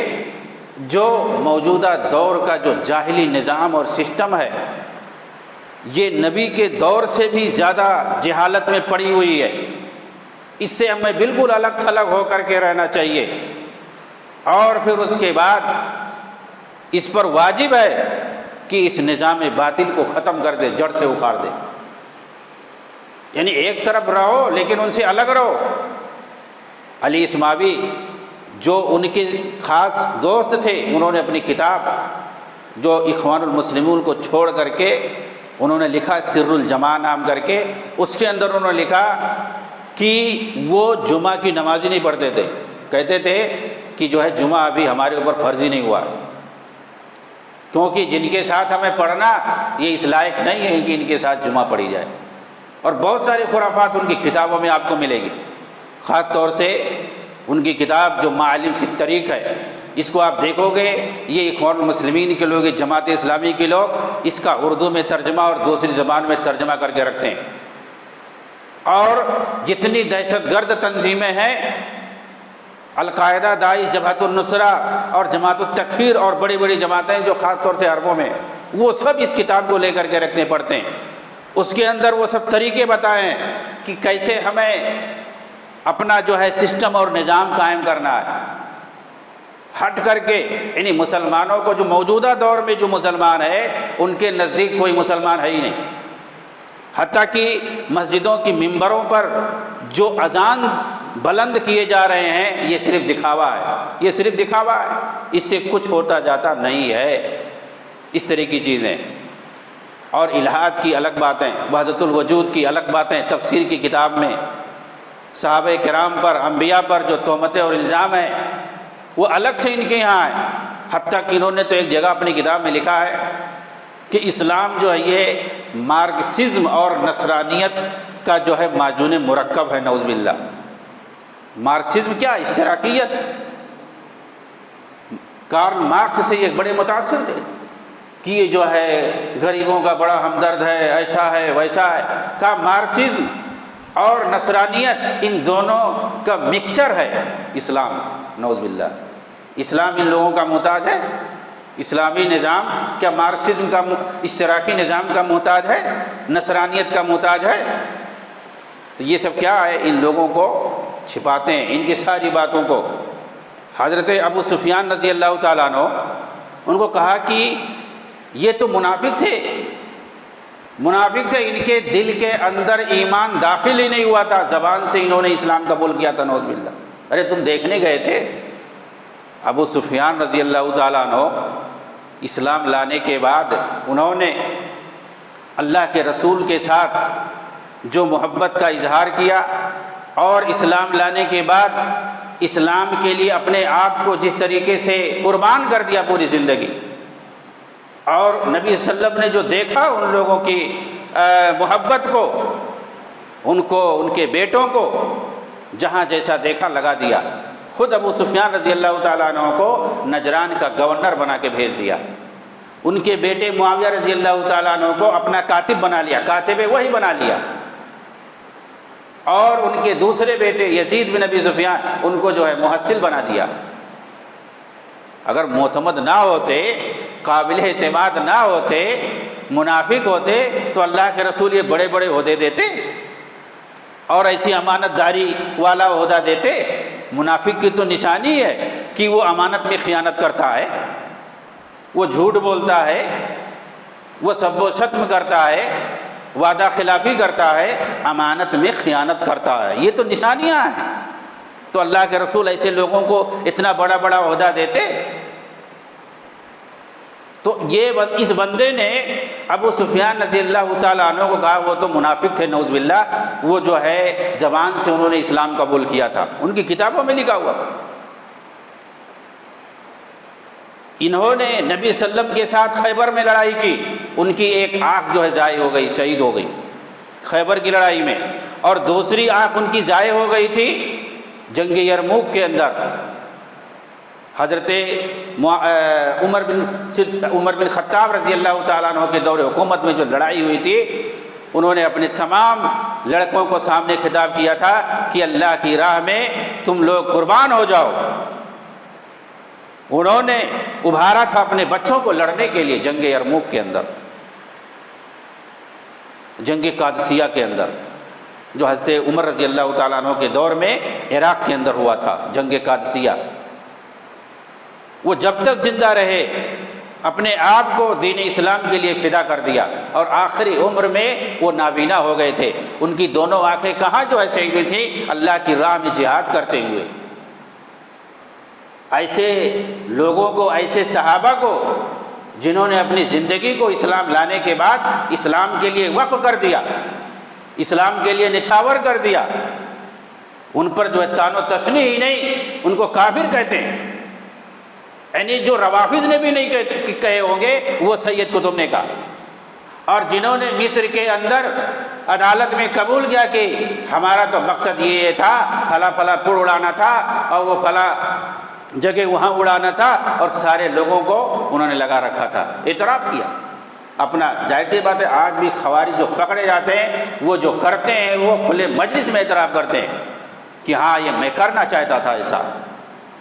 جو موجودہ دور کا جو جاہلی نظام اور سسٹم ہے، یہ نبی کے دور سے بھی زیادہ جہالت میں پڑی ہوئی ہے۔ اس سے ہمیں بالکل الگ تھلگ ہو کر کے رہنا چاہیے، اور پھر اس کے بعد اس پر واجب ہے کہ اس نظام باطل کو ختم کر دے، جڑ سے اکھاڑ دے۔ یعنی ایک طرف رہو لیکن ان سے الگ رہو۔ علی اسماوی جو ان کے خاص دوست تھے، انہوں نے اپنی کتاب جو اخوان المسلمون کو چھوڑ کر کے انہوں نے لکھا سر الجماع نام کر کے، اس کے اندر انہوں نے لکھا کہ وہ جمعہ کی نماز ہی نہیں پڑھتے تھے، کہتے تھے کہ جو ہے جمعہ ابھی ہمارے اوپر فرض ہی نہیں ہوا، کیونکہ جن کے ساتھ ہمیں پڑھنا یہ اس لائق نہیں ہے کہ ان کے ساتھ جمعہ پڑھی جائے۔ اور بہت ساری خرافات ان کی کتابوں میں آپ کو ملے گی، خاص طور سے ان کی کتاب جو معالم فی الطریق ہے، اس کو آپ دیکھو گے، یہ اخوان المسلمین کے لوگ، جماعت اسلامی کے لوگ اس کا اردو میں ترجمہ اور دوسری زبان میں ترجمہ کر کے رکھتے ہیں۔ اور جتنی دہشت گرد تنظیمیں ہیں، القاعدہ، داعش، جبہت النصرہ اور جماعت التکفیر اور بڑی بڑی جماعتیں جو خاص طور سے عربوں میں، وہ سب اس کتاب کو لے کر کے رکھنے پڑتے ہیں۔ اس کے اندر وہ سب طریقے بتائیں کہ کیسے ہمیں اپنا جو ہے سسٹم اور نظام قائم کرنا ہے، ہٹ کر کے یعنی مسلمانوں کو، جو موجودہ دور میں جو مسلمان ہے ان کے نزدیک کوئی مسلمان ہے ہی نہیں، حتیٰ کہ مسجدوں کی ممبروں پر جو اذان بلند کیے جا رہے ہیں یہ صرف دکھاوا ہے، یہ صرف دکھاوا ہے، اس سے کچھ ہوتا جاتا نہیں ہے، اس طرح کی چیزیں۔ اور الہاد کی الگ باتیں، وحدت الوجود کی الگ باتیں، تفسیر کی کتاب میں صحابہ کرام پر، انبیاء پر جو تہمتیں اور الزام ہیں وہ الگ سے ان کے یہاں ہیں۔ حتیٰ کہ انہوں نے تو ایک جگہ اپنی کتاب میں لکھا ہے کہ اسلام جو ہے یہ مارکسزم اور نصرانیت کا جو ہے معجون مرکب ہے، نعوذ باللہ۔ مارکسزم کیا؟ اشتراکیت۔ کارل مارکس سے یہ بڑے متاثر تھے کہ یہ جو ہے غریبوں کا بڑا ہمدرد ہے، ایسا ہے ویسا ہے۔ کہا مارکسزم اور نصرانیت ان دونوں کا مکسچر ہے اسلام، نعوذ باللہ۔ اسلام ان لوگوں کا محتاج ہے؟ اسلامی نظام کیا مارکسزم کا، اشتراکی نظام کا محتاج ہے؟ نصرانیت کا محتاج ہے؟ تو یہ سب کیا ہے؟ ان لوگوں کو چھپاتے ہیں، ان کی ساری باتوں کو۔ حضرت ابو سفیان رضی اللہ تعالیٰ عنہ، ان کو کہا کہ یہ تو منافق تھے، منافق تھے، ان کے دل کے اندر ایمان داخل ہی نہیں ہوا تھا، زبان سے انہوں نے اسلام قبول کیا تھا، نعوذ باللہ۔ ارے تم دیکھنے گئے تھے؟ ابو سفیان رضی اللہ تعالیٰ عنہ اسلام لانے کے بعد انہوں نے اللہ کے رسول کے ساتھ جو محبت کا اظہار کیا، اور اسلام لانے کے بعد اسلام کے لیے اپنے آپ کو جس طریقے سے قربان کر دیا پوری زندگی، اور نبی صلی اللہ علیہ وسلم نے جو دیکھا ان لوگوں کی محبت کو، ان کو، ان کے بیٹوں کو جہاں جیسا دیکھا لگا دیا۔ خود ابو سفیان رضی اللہ تعالیٰ عنہ کو نجران کا گورنر بنا کے بھیج دیا، ان کے بیٹے معاویہ رضی اللہ تعالیٰ عنہ کو اپنا کاتب بنا لیا، کاتب وحی بنا لیا، اور ان کے دوسرے بیٹے یزید بن ابی سفیان ان کو جو ہے محصل بنا دیا۔ اگر معتمد نہ ہوتے، قابل اعتماد نہ ہوتے، منافق ہوتے تو اللہ کے رسول یہ بڑے بڑے عہدے دیتے اور ایسی امانت داری والا عہدہ دیتے؟ منافق کی تو نشانی ہے کہ وہ امانت میں خیانت کرتا ہے، وہ جھوٹ بولتا ہے، وہ سب و شتم کرتا ہے، وعدہ خلافی کرتا ہے، امانت میں خیانت کرتا ہے، یہ تو نشانیاں ہیں۔ تو اللہ کے رسول ایسے لوگوں کو اتنا بڑا بڑا عہدہ دیتے؟ تو یہ اس بندے نے ابو سفیان رضی اللہ تعالیٰ عنہ کو کہا وہ تو منافق تھے، نعوذ باللہ، وہ جو ہے زبان سے انہوں نے اسلام قبول کیا تھا، ان کی کتابوں میں لکھا ہوا۔ انہوں نے نبی صلی اللہ علیہ وسلم کے ساتھ خیبر میں لڑائی کی، ان کی ایک آنکھ جو ہے ضائع ہو گئی، شہید ہو گئی خیبر کی لڑائی میں، اور دوسری آنکھ ان کی ضائع ہو گئی تھی جنگ یرموک کے اندر۔ حضرت عمر بن خطاب رضی اللہ تعالیٰ عنہ کے دور حکومت میں جو لڑائی ہوئی تھی، انہوں نے اپنے تمام لڑکوں کو سامنے خطاب کیا تھا کہ اللہ کی راہ میں تم لوگ قربان ہو جاؤ، انہوں نے ابھارا تھا اپنے بچوں کو لڑنے کے لیے جنگ یرموک کے اندر، جنگ قادسیہ کے اندر، جو حضرت عمر رضی اللہ تعالیٰ عنہ کے دور میں عراق کے اندر ہوا تھا، جنگ قادسیہ۔ وہ جب تک زندہ رہے اپنے آپ کو دین اسلام کے لیے فدا کر دیا، اور آخری عمر میں وہ نابینا ہو گئے تھے، ان کی دونوں آنکھیں کہاں جو ہے شہید ہوئی تھیں، اللہ کی راہ میں جہاد کرتے ہوئے۔ ایسے لوگوں کو، ایسے صحابہ کو جنہوں نے اپنی زندگی کو اسلام لانے کے بعد اسلام کے لیے وقف کر دیا، اسلام کے لیے نچھاور کر دیا، ان پر جو ہے تان و تشنیع ہی نہیں، ان کو کافر کہتے ہیں۔ یعنی جو روافض نے بھی نہیں کہے ہوں گے وہ سید قطب نے کہا، اور جنہوں نے مصر کے اندر عدالت میں قبول کیا کہ ہمارا تو مقصد یہ تھا، فلاں فلاں پڑ اڑانا تھا اور وہ فلاں جگہ وہاں اڑانا تھا، اور سارے لوگوں کو انہوں نے لگا رکھا تھا، اعتراف کیا اپنا۔ ظاہر سی بات ہے آج بھی خوارج جو پکڑے جاتے ہیں وہ جو کرتے ہیں وہ کھلے مجلس میں اعتراف کرتے ہیں کہ ہاں یہ میں کرنا چاہتا تھا ایسا۔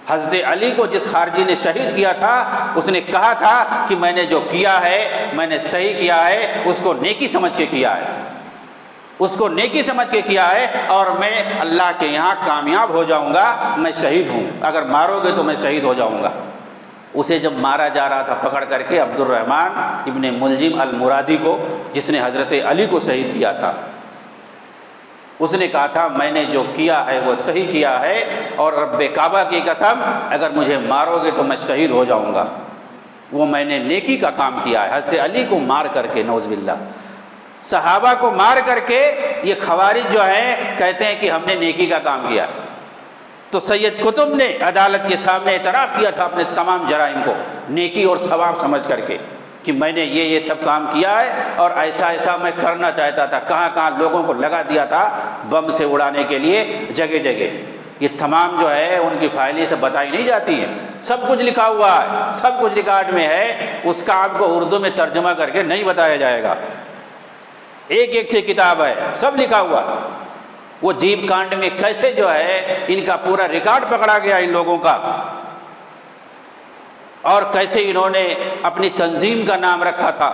حضرت علی کو جس خارجی نے شہید کیا تھا اس نے کہا تھا کہ میں نے جو کیا ہے میں نے صحیح کیا ہے، اس کو نیکی سمجھ کے کیا ہے، اس کو نیکی سمجھ کے کیا ہے، اور میں اللہ کے یہاں کامیاب ہو جاؤں گا، میں شہید ہوں، اگر مارو گے تو میں شہید ہو جاؤں گا۔ اسے جب مارا جا رہا تھا پکڑ کر کے عبد الرحمن ابن ملجم المرادی کو، جس نے حضرت علی کو شہید کیا تھا، اس نے کہا تھا میں نے جو کیا ہے وہ صحیح کیا ہے، اور رب کعبہ کی قسم اگر مجھے مارو گے تو میں شہید ہو جاؤں گا، وہ میں نے نیکی کا کام کیا ہے۔ حضرت علی کو مار کر کے، نعوذ باللہ، صحابہ کو مار کر کے یہ خوارج جو ہیں کہتے ہیں کہ ہم نے نیکی کا کام کیا۔ تو سید قطب نے عدالت کے سامنے اعتراف کیا تھا اپنے تمام جرائم کو نیکی اور ثواب سمجھ کر کے کہ میں نے یہ سب کام کیا ہے، اور ایسا ایسا میں کرنا چاہتا تھا، کہاں کہاں لوگوں کو لگا دیا تھا بم سے اڑانے کے لیے، جگہ جگہ۔ یہ تمام جو ہے ان کی فائلیں سے بتائی نہیں جاتی ہیں، سب کچھ لکھا ہوا ہے، سب کچھ ریکارڈ میں ہے، اس کا آپ کو اردو میں ترجمہ کر کے نہیں بتایا جائے گا، ایک ایک سے کتاب ہے، سب لکھا ہوا۔ وہ جیپ کانڈ میں کیسے جو ہے ان کا پورا ریکارڈ پکڑا گیا ان لوگوں کا، اور کیسے انہوں نے اپنی تنظیم کا نام رکھا تھا،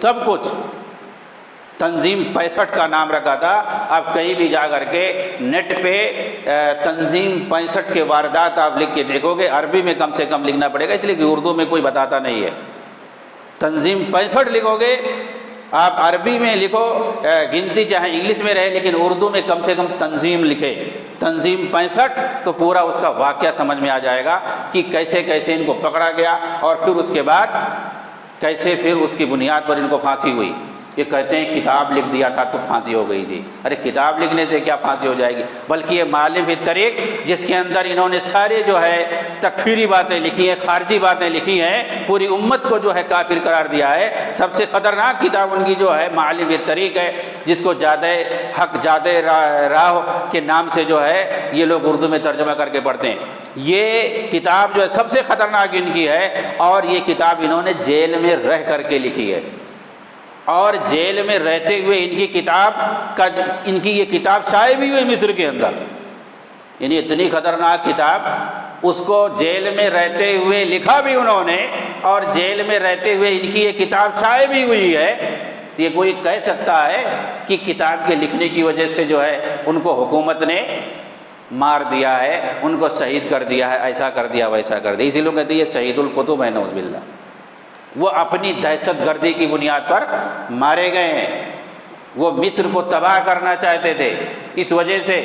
سب کچھ تنظیم 65 کا نام رکھا تھا۔ آپ کہیں بھی جا کر کے نیٹ پہ تنظیم 65 کے واردات آپ لکھ کے دیکھو گے، عربی میں کم سے کم لکھنا پڑے گا، اس لیے کہ اردو میں کوئی بتاتا نہیں ہے۔ تنظیم 65 لکھو گے آپ، عربی میں لکھو، گنتی چاہے انگلش میں رہے لیکن اردو میں کم سے کم تنظیم لکھے، تنظیم 65، تو پورا اس کا واقعہ سمجھ میں آ جائے گا کہ کیسے کیسے ان کو پکڑا گیا، اور پھر اس کے بعد کیسے پھر اس کی بنیاد پر ان کو پھانسی ہوئی۔ یہ کہتے ہیں کتاب لکھ دیا تھا تو پھانسی ہو گئی تھی، ارے کتاب لکھنے سے کیا پھانسی ہو جائے گی، بلکہ یہ معلم فی الطریق جس کے اندر انہوں نے سارے جو ہے تکفیری باتیں لکھی ہیں، خارجی باتیں لکھی ہیں، پوری امت کو جو ہے کافر قرار دیا ہے۔ سب سے خطرناک کتاب ان کی جو ہے معلم فی الطریق ہے، جس کو جادہ حق جادہ راہ کے نام سے جو ہے یہ لوگ اردو میں ترجمہ کر کے پڑھتے ہیں۔ یہ کتاب جو ہے سب سے خطرناک ان کی ہے، اور یہ کتاب انہوں نے جیل میں رہ کر کے لکھی ہے، اور جیل میں رہتے ہوئے ان کی کتاب کا، ان کی یہ کتاب شائع بھی ہوئی مصر کے اندر، یعنی اتنی خطرناک کتاب، اس کو جیل میں رہتے ہوئے لکھا بھی انہوں نے، اور جیل میں رہتے ہوئے ان کی یہ کتاب شائع بھی ہوئی ہے۔ تو یہ کوئی کہہ سکتا ہے کہ کتاب کے لکھنے کی وجہ سے جو ہے ان کو حکومت نے مار دیا ہے، ان کو شہید کر دیا ہے، ایسا کر دیا ویسا کر دیا، اسی لوگ کہتے ہیں یہ شہید القطب ہے، نعوذ باللہ۔ وہ اپنی دہشت گردی کی بنیاد پر مارے گئے ہیں، وہ مصر کو تباہ کرنا چاہتے تھے، اس وجہ سے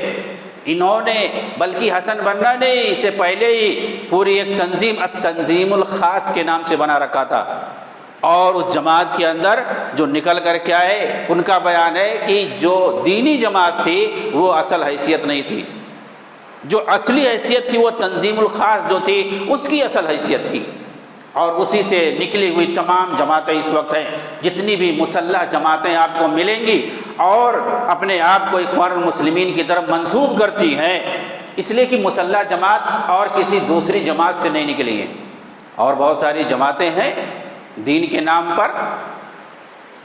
انہوں نے، بلکہ حسن بنا نے اس سے پہلے ہی پوری ایک تنظیم التنظیم الخاص کے نام سے بنا رکھا تھا، اور اس جماعت کے اندر جو نکل کر کے آئے ان کا بیان ہے کہ جو دینی جماعت تھی وہ اصل حیثیت نہیں تھی، جو اصلی حیثیت تھی وہ تنظیم الخاص جو تھی اس کی اصل حیثیت تھی، اور اسی سے نکلی ہوئی تمام جماعتیں اس وقت ہیں، جتنی بھی مسلح جماعتیں آپ کو ملیں گی اور اپنے آپ کو اخوان المسلمین کی طرف منسوب کرتی ہیں، اس لیے کہ مسلح جماعت اور کسی دوسری جماعت سے نہیں نکلی ہیں، اور بہت ساری جماعتیں ہیں دین کے نام پر،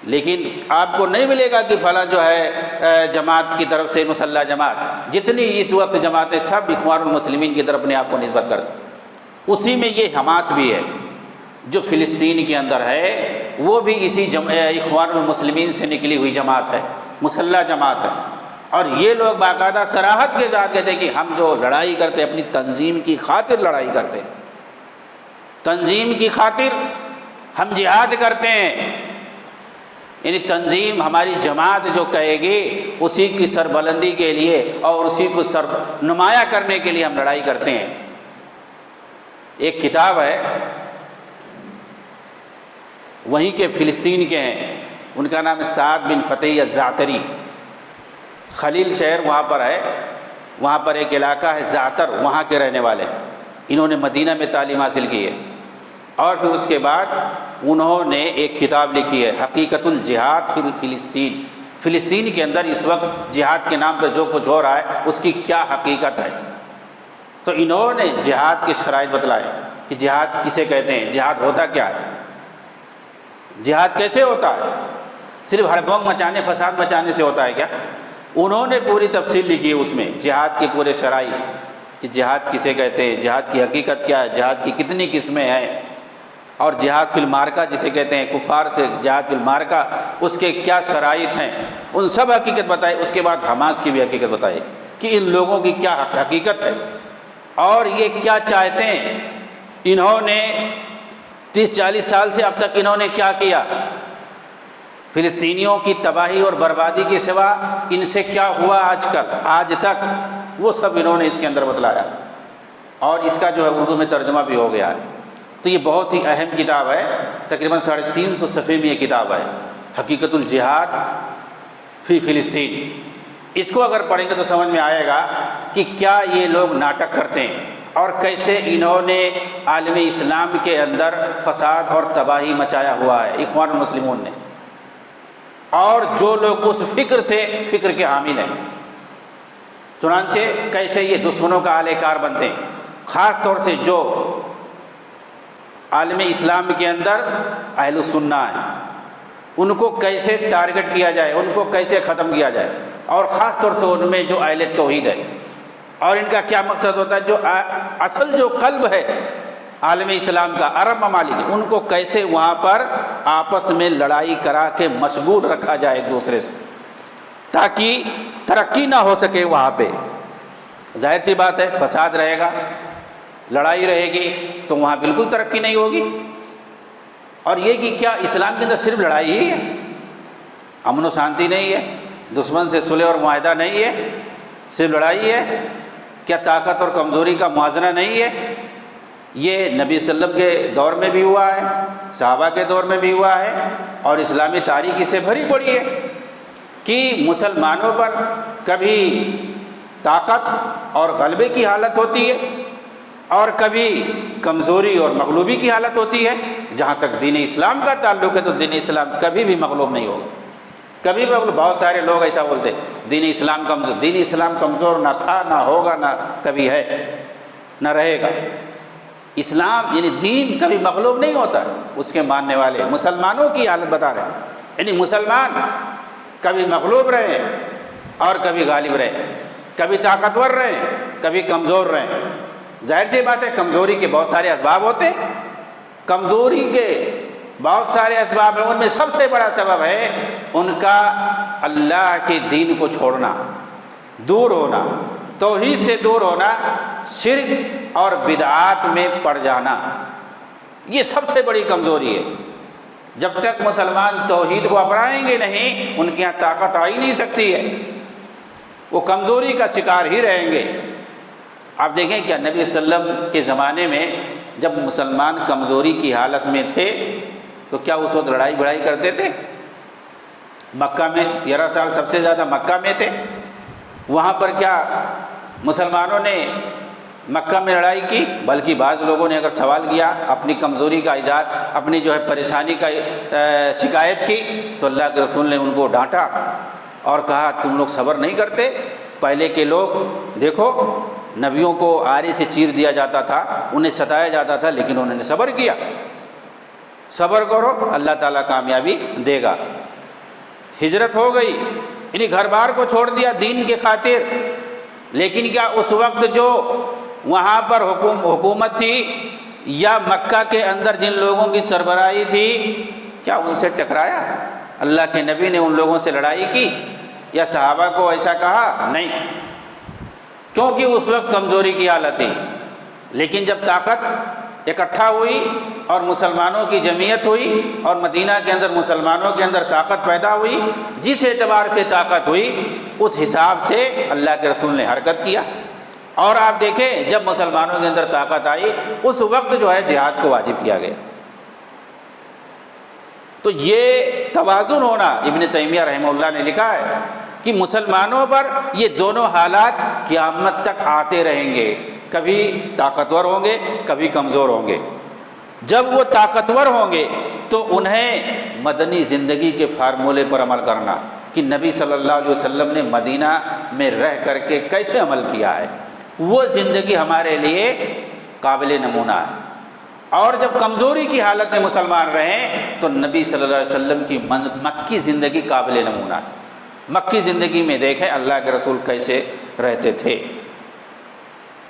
لیکن آپ کو نہیں ملے گا کہ فلاں جو ہے جماعت کی طرف سے مسلح جماعت، جتنی اس وقت جماعتیں سب اخوان المسلمین کی طرف اپنے آپ کو نسبت کرتی، اسی میں یہ حماس بھی ہے جو فلسطین کے اندر ہے، وہ بھی اسی اخوان المسلمین سے نکلی ہوئی جماعت ہے، مسلح جماعت ہے۔ اور یہ لوگ باقاعدہ صراحت کے ساتھ کہتے ہیں کہ ہم جو لڑائی کرتے اپنی تنظیم کی خاطر لڑائی کرتے ہیں، تنظیم کی خاطر ہم جہاد کرتے ہیں، یعنی تنظیم ہماری جماعت جو کہے گی اسی کی سربلندی کے لیے اور اسی کو سر نمایاں کرنے کے لیے ہم لڑائی کرتے ہیں۔ ایک کتاب ہے وہیں کے فلسطین کے ہیں، ان کا نام ہے سعد بن فتح الزعتری، خلیل شہر وہاں پر ہے، وہاں پر ایک علاقہ ہے زعتر، وہاں کے رہنے والے ہیں۔ انہوں نے مدینہ میں تعلیم حاصل کی ہے، اور پھر اس کے بعد انہوں نے ایک کتاب لکھی ہے حقیقت الجہاد فی فلسطین، فلسطین کے اندر اس وقت جہاد کے نام پہ جو کچھ ہو رہا ہے اس کی کیا حقیقت ہے۔ تو انہوں نے جہاد کے شرائط بتلائے کہ جہاد کسے کہتے ہیں، جہاد ہوتا کیا ہے، جہاد کیسے ہوتا ہے، صرف ہڑبونگ مچانے فساد مچانے سے ہوتا ہے کیا؟ انہوں نے پوری تفصیل لکھی ہے اس میں جہاد کے پورے شرائط کہ جہاد کسے کہتے ہیں، جہاد کی حقیقت کیا ہے، جہاد کی کتنی قسمیں ہیں، اور جہاد فی المعرکہ جسے کہتے ہیں کفار سے جہاد فی المعرکہ اس کے کیا شرائط ہیں، ان سب حقیقت بتائی۔ اس کے بعد حماس کی بھی حقیقت بتائی کہ ان لوگوں کی کیا حقیقت ہے اور یہ کیا چاہتے ہیں، انہوں نے 30-40 سال سے اب تک انہوں نے کیا کیا، فلسطینیوں کی تباہی اور بربادی کے سوا ان سے کیا ہوا آج تک، وہ سب انہوں نے اس کے اندر بتلایا، اور اس کا جو ہے اردو میں ترجمہ بھی ہو گیا ہے۔ تو یہ بہت ہی اہم کتاب ہے، تقریباً 350 صفحے میں یہ کتاب ہے حقیقت الجہاد فی فلسطین۔ اس کو اگر پڑھیں گے تو سمجھ میں آئے گا کہ کیا یہ لوگ ناٹک کرتے ہیں اور کیسے انہوں نے عالم اسلام کے اندر فساد اور تباہی مچایا ہوا ہے اخوان المسلمون نے، اور جو لوگ اس فکر کے حامل ہیں، چنانچہ کیسے یہ دشمنوں کا اہل کار بنتے ہیں، خاص طور سے جو عالم اسلام کے اندر اہل السنہ ہیں، ان کو کیسے ٹارگٹ کیا جائے، ان کو کیسے ختم کیا جائے، اور خاص طور سے ان میں جو اہل توحید ہے، اور ان کا کیا مقصد ہوتا ہے، جو اصل جو قلب ہے عالم اسلام کا عرب ممالک، ان کو کیسے وہاں پر آپس میں لڑائی کرا کے مشغول رکھا جائے ایک دوسرے سے، تاکہ ترقی نہ ہو سکے وہاں پہ۔ ظاہر سی بات ہے فساد رہے گا، لڑائی رہے گی تو وہاں بالکل ترقی نہیں ہوگی۔ اور یہ کہ کیا اسلام کے اندر صرف لڑائی ہی ہے، امن و شانتی نہیں ہے، دشمن سے صلح اور معاہدہ نہیں ہے، صرف لڑائی ہے؟ کیا طاقت اور کمزوری کا موازنہ نہیں ہے؟ یہ نبی صلی اللہ علیہ وسلم کے دور میں بھی ہوا ہے، صحابہ کے دور میں بھی ہوا ہے، اور اسلامی تاریخ اس سے بھری پڑی ہے کہ مسلمانوں پر کبھی طاقت اور غلبے کی حالت ہوتی ہے اور کبھی کمزوری اور مغلوبی کی حالت ہوتی ہے۔ جہاں تک دین اسلام کا تعلق ہے تو دین اسلام کبھی بھی مغلوب نہیں ہوگا، کبھی بھی مغلوب۔ بہت سارے لوگ ایسا بولتے دین اسلام کمزور، دین اسلام کمزور نہ تھا، نہ ہوگا، نہ کبھی ہے، نہ رہے گا۔ اسلام یعنی دین کبھی مغلوب نہیں ہوتا، اس کے ماننے والے مسلمانوں کی حالت بتا رہے ہیں، یعنی مسلمان کبھی مغلوب رہے اور کبھی غالب رہے، کبھی طاقتور رہے کبھی کمزور رہے۔ ظاہر سی بات ہے کمزوری کے بہت سارے اسباب ہوتے ہیں، کمزوری کے بہت سارے اسباب ہیں، ان میں سب سے بڑا سبب ہے ان کا اللہ کے دین کو چھوڑنا، دور ہونا، توحید سے دور ہونا، شرک اور بدعات میں پڑ جانا، یہ سب سے بڑی کمزوری ہے۔ جب تک مسلمان توحید کو اپنائیں گے نہیں، ان کے یہاں طاقت آ ہی نہیں سکتی ہے، وہ کمزوری کا شکار ہی رہیں گے۔ آپ دیکھیں کیا نبی صلی اللہ علیہ وسلم کے زمانے میں جب مسلمان کمزوری کی حالت میں تھے تو کیا اس وقت لڑائی بڑائی کرتے تھے؟ مکہ میں 13 سال سب سے زیادہ مکہ میں تھے، وہاں پر کیا مسلمانوں نے مکہ میں لڑائی کی؟ بلکہ بعض لوگوں نے اگر سوال کیا، اپنی کمزوری کا اظہار، اپنی جو ہے پریشانی کا شکایت کی، تو اللہ کے رسول نے ان کو ڈانٹا اور کہا تم لوگ صبر نہیں کرتے؟ پہلے کے لوگ دیکھو نبیوں کو آرے سے چیر دیا جاتا تھا، انہیں ستایا جاتا تھا، لیکن انہوں نے صبر کیا۔ صبر کرو، اللہ تعالیٰ کامیابی دے گا۔ ہجرت ہو گئی، یعنی گھر بار کو چھوڑ دیا دین کی خاطر، لیکن کیا اس وقت جو وہاں پر حکومت تھی یا مکہ کے اندر جن لوگوں کی سربراہی تھی، کیا ان سے ٹکرایا؟ اللہ کے نبی نے ان لوگوں سے لڑائی کی یا صحابہ کو ایسا کہا؟ نہیں، کیونکہ اس وقت کمزوری کی حالت تھی۔ لیکن جب طاقت اکٹھا ہوئی اور مسلمانوں کی جمعیت ہوئی اور مدینہ کے اندر مسلمانوں کے اندر طاقت پیدا ہوئی، جس اعتبار سے طاقت ہوئی اس حساب سے اللہ کے رسول نے حرکت کیا۔ اور آپ دیکھیں جب مسلمانوں کے اندر طاقت آئی اس وقت جو ہے جہاد کو واجب کیا گیا۔ تو یہ توازن ہونا، ابن تیمیہ رحمہ اللہ نے لکھا ہے کہ مسلمانوں پر یہ دونوں حالات قیامت تک آتے رہیں گے، کبھی طاقتور ہوں گے کبھی کمزور ہوں گے۔ جب وہ طاقتور ہوں گے تو انہیں مدنی زندگی کے فارمولے پر عمل کرنا کہ نبی صلی اللہ علیہ وسلم نے مدینہ میں رہ کر کے کیسے عمل کیا ہے، وہ زندگی ہمارے لیے قابل نمونہ ہے۔ اور جب کمزوری کی حالت میں مسلمان رہیں تو نبی صلی اللہ علیہ وسلم کی مکی زندگی قابل نمونہ ہے۔ مکی زندگی میں دیکھیں اللہ کے رسول کیسے رہتے تھے،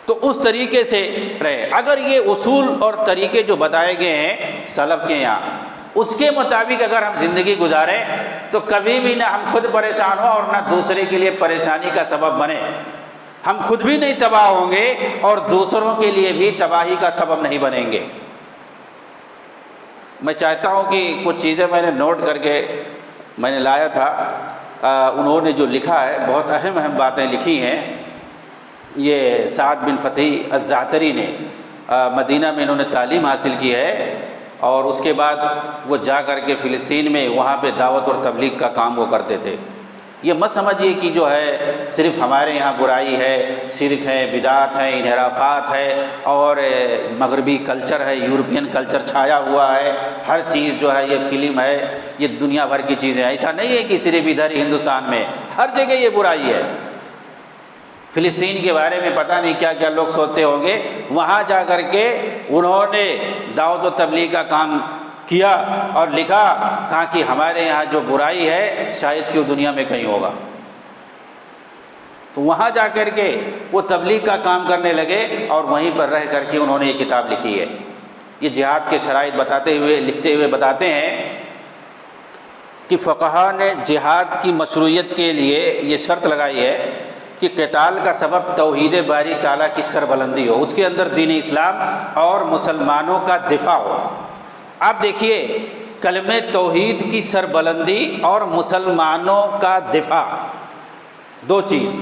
تو اس طریقے سے رہے۔ اگر یہ اصول اور طریقے جو بتائے گئے ہیں سلف کے یہاں، اس کے مطابق اگر ہم زندگی گزاریں تو کبھی بھی نہ ہم خود پریشان ہوں اور نہ دوسرے کے لیے پریشانی کا سبب بنے۔ ہم خود بھی نہیں تباہ ہوں گے اور دوسروں کے لیے بھی تباہی کا سبب نہیں بنیں گے۔ میں چاہتا ہوں کہ کچھ چیزیں میں نے نوٹ کر کے میں نے لایا تھا، انہوں نے جو لکھا ہے بہت اہم باتیں لکھی ہیں۔ یہ سعد بن فتح الزعتری نے مدینہ میں انہوں نے تعلیم حاصل کی ہے اور اس کے بعد وہ جا کر کے فلسطین میں وہاں پہ دعوت اور تبلیغ کا کام وہ کرتے تھے۔ یہ مت سمجھیے کہ جو ہے صرف ہمارے یہاں برائی ہے، شرک ہے، بدعات ہے، انحرافات ہے اور مغربی کلچر ہے، یورپین کلچر چھایا ہوا ہے، ہر چیز جو ہے یہ فلم ہے، یہ دنیا بھر کی چیزیں۔ ایسا نہیں ہے کہ صرف ادھر ہی ہندوستان میں، ہر جگہ یہ برائی ہے۔ فلسطین کے بارے میں پتہ نہیں کیا کیا لوگ سوچتے ہوں گے، وہاں جا کر کے انہوں نے دعوت و تبلیغ کا کام کیا اور لکھا، کہا کہ ہمارے یہاں جو برائی ہے شاید کہ دنیا میں کہیں ہوگا۔ تو وہاں جا کر کے وہ تبلیغ کا کام کرنے لگے اور وہیں پر رہ کر کے انہوں نے یہ کتاب لکھی ہے۔ یہ جہاد کے شرائط لکھتے ہوئے بتاتے ہیں کہ فقہا نے جہاد کی مشروعیت کے لیے یہ شرط لگائی ہے کہ قتال کا سبب توحید باری تعالیٰ کی سربلندی ہو، اس کے اندر دین اسلام اور مسلمانوں کا دفاع ہو۔ آپ دیکھیے کلمہ توحید کی سربلندی اور مسلمانوں کا دفاع، دو چیز۔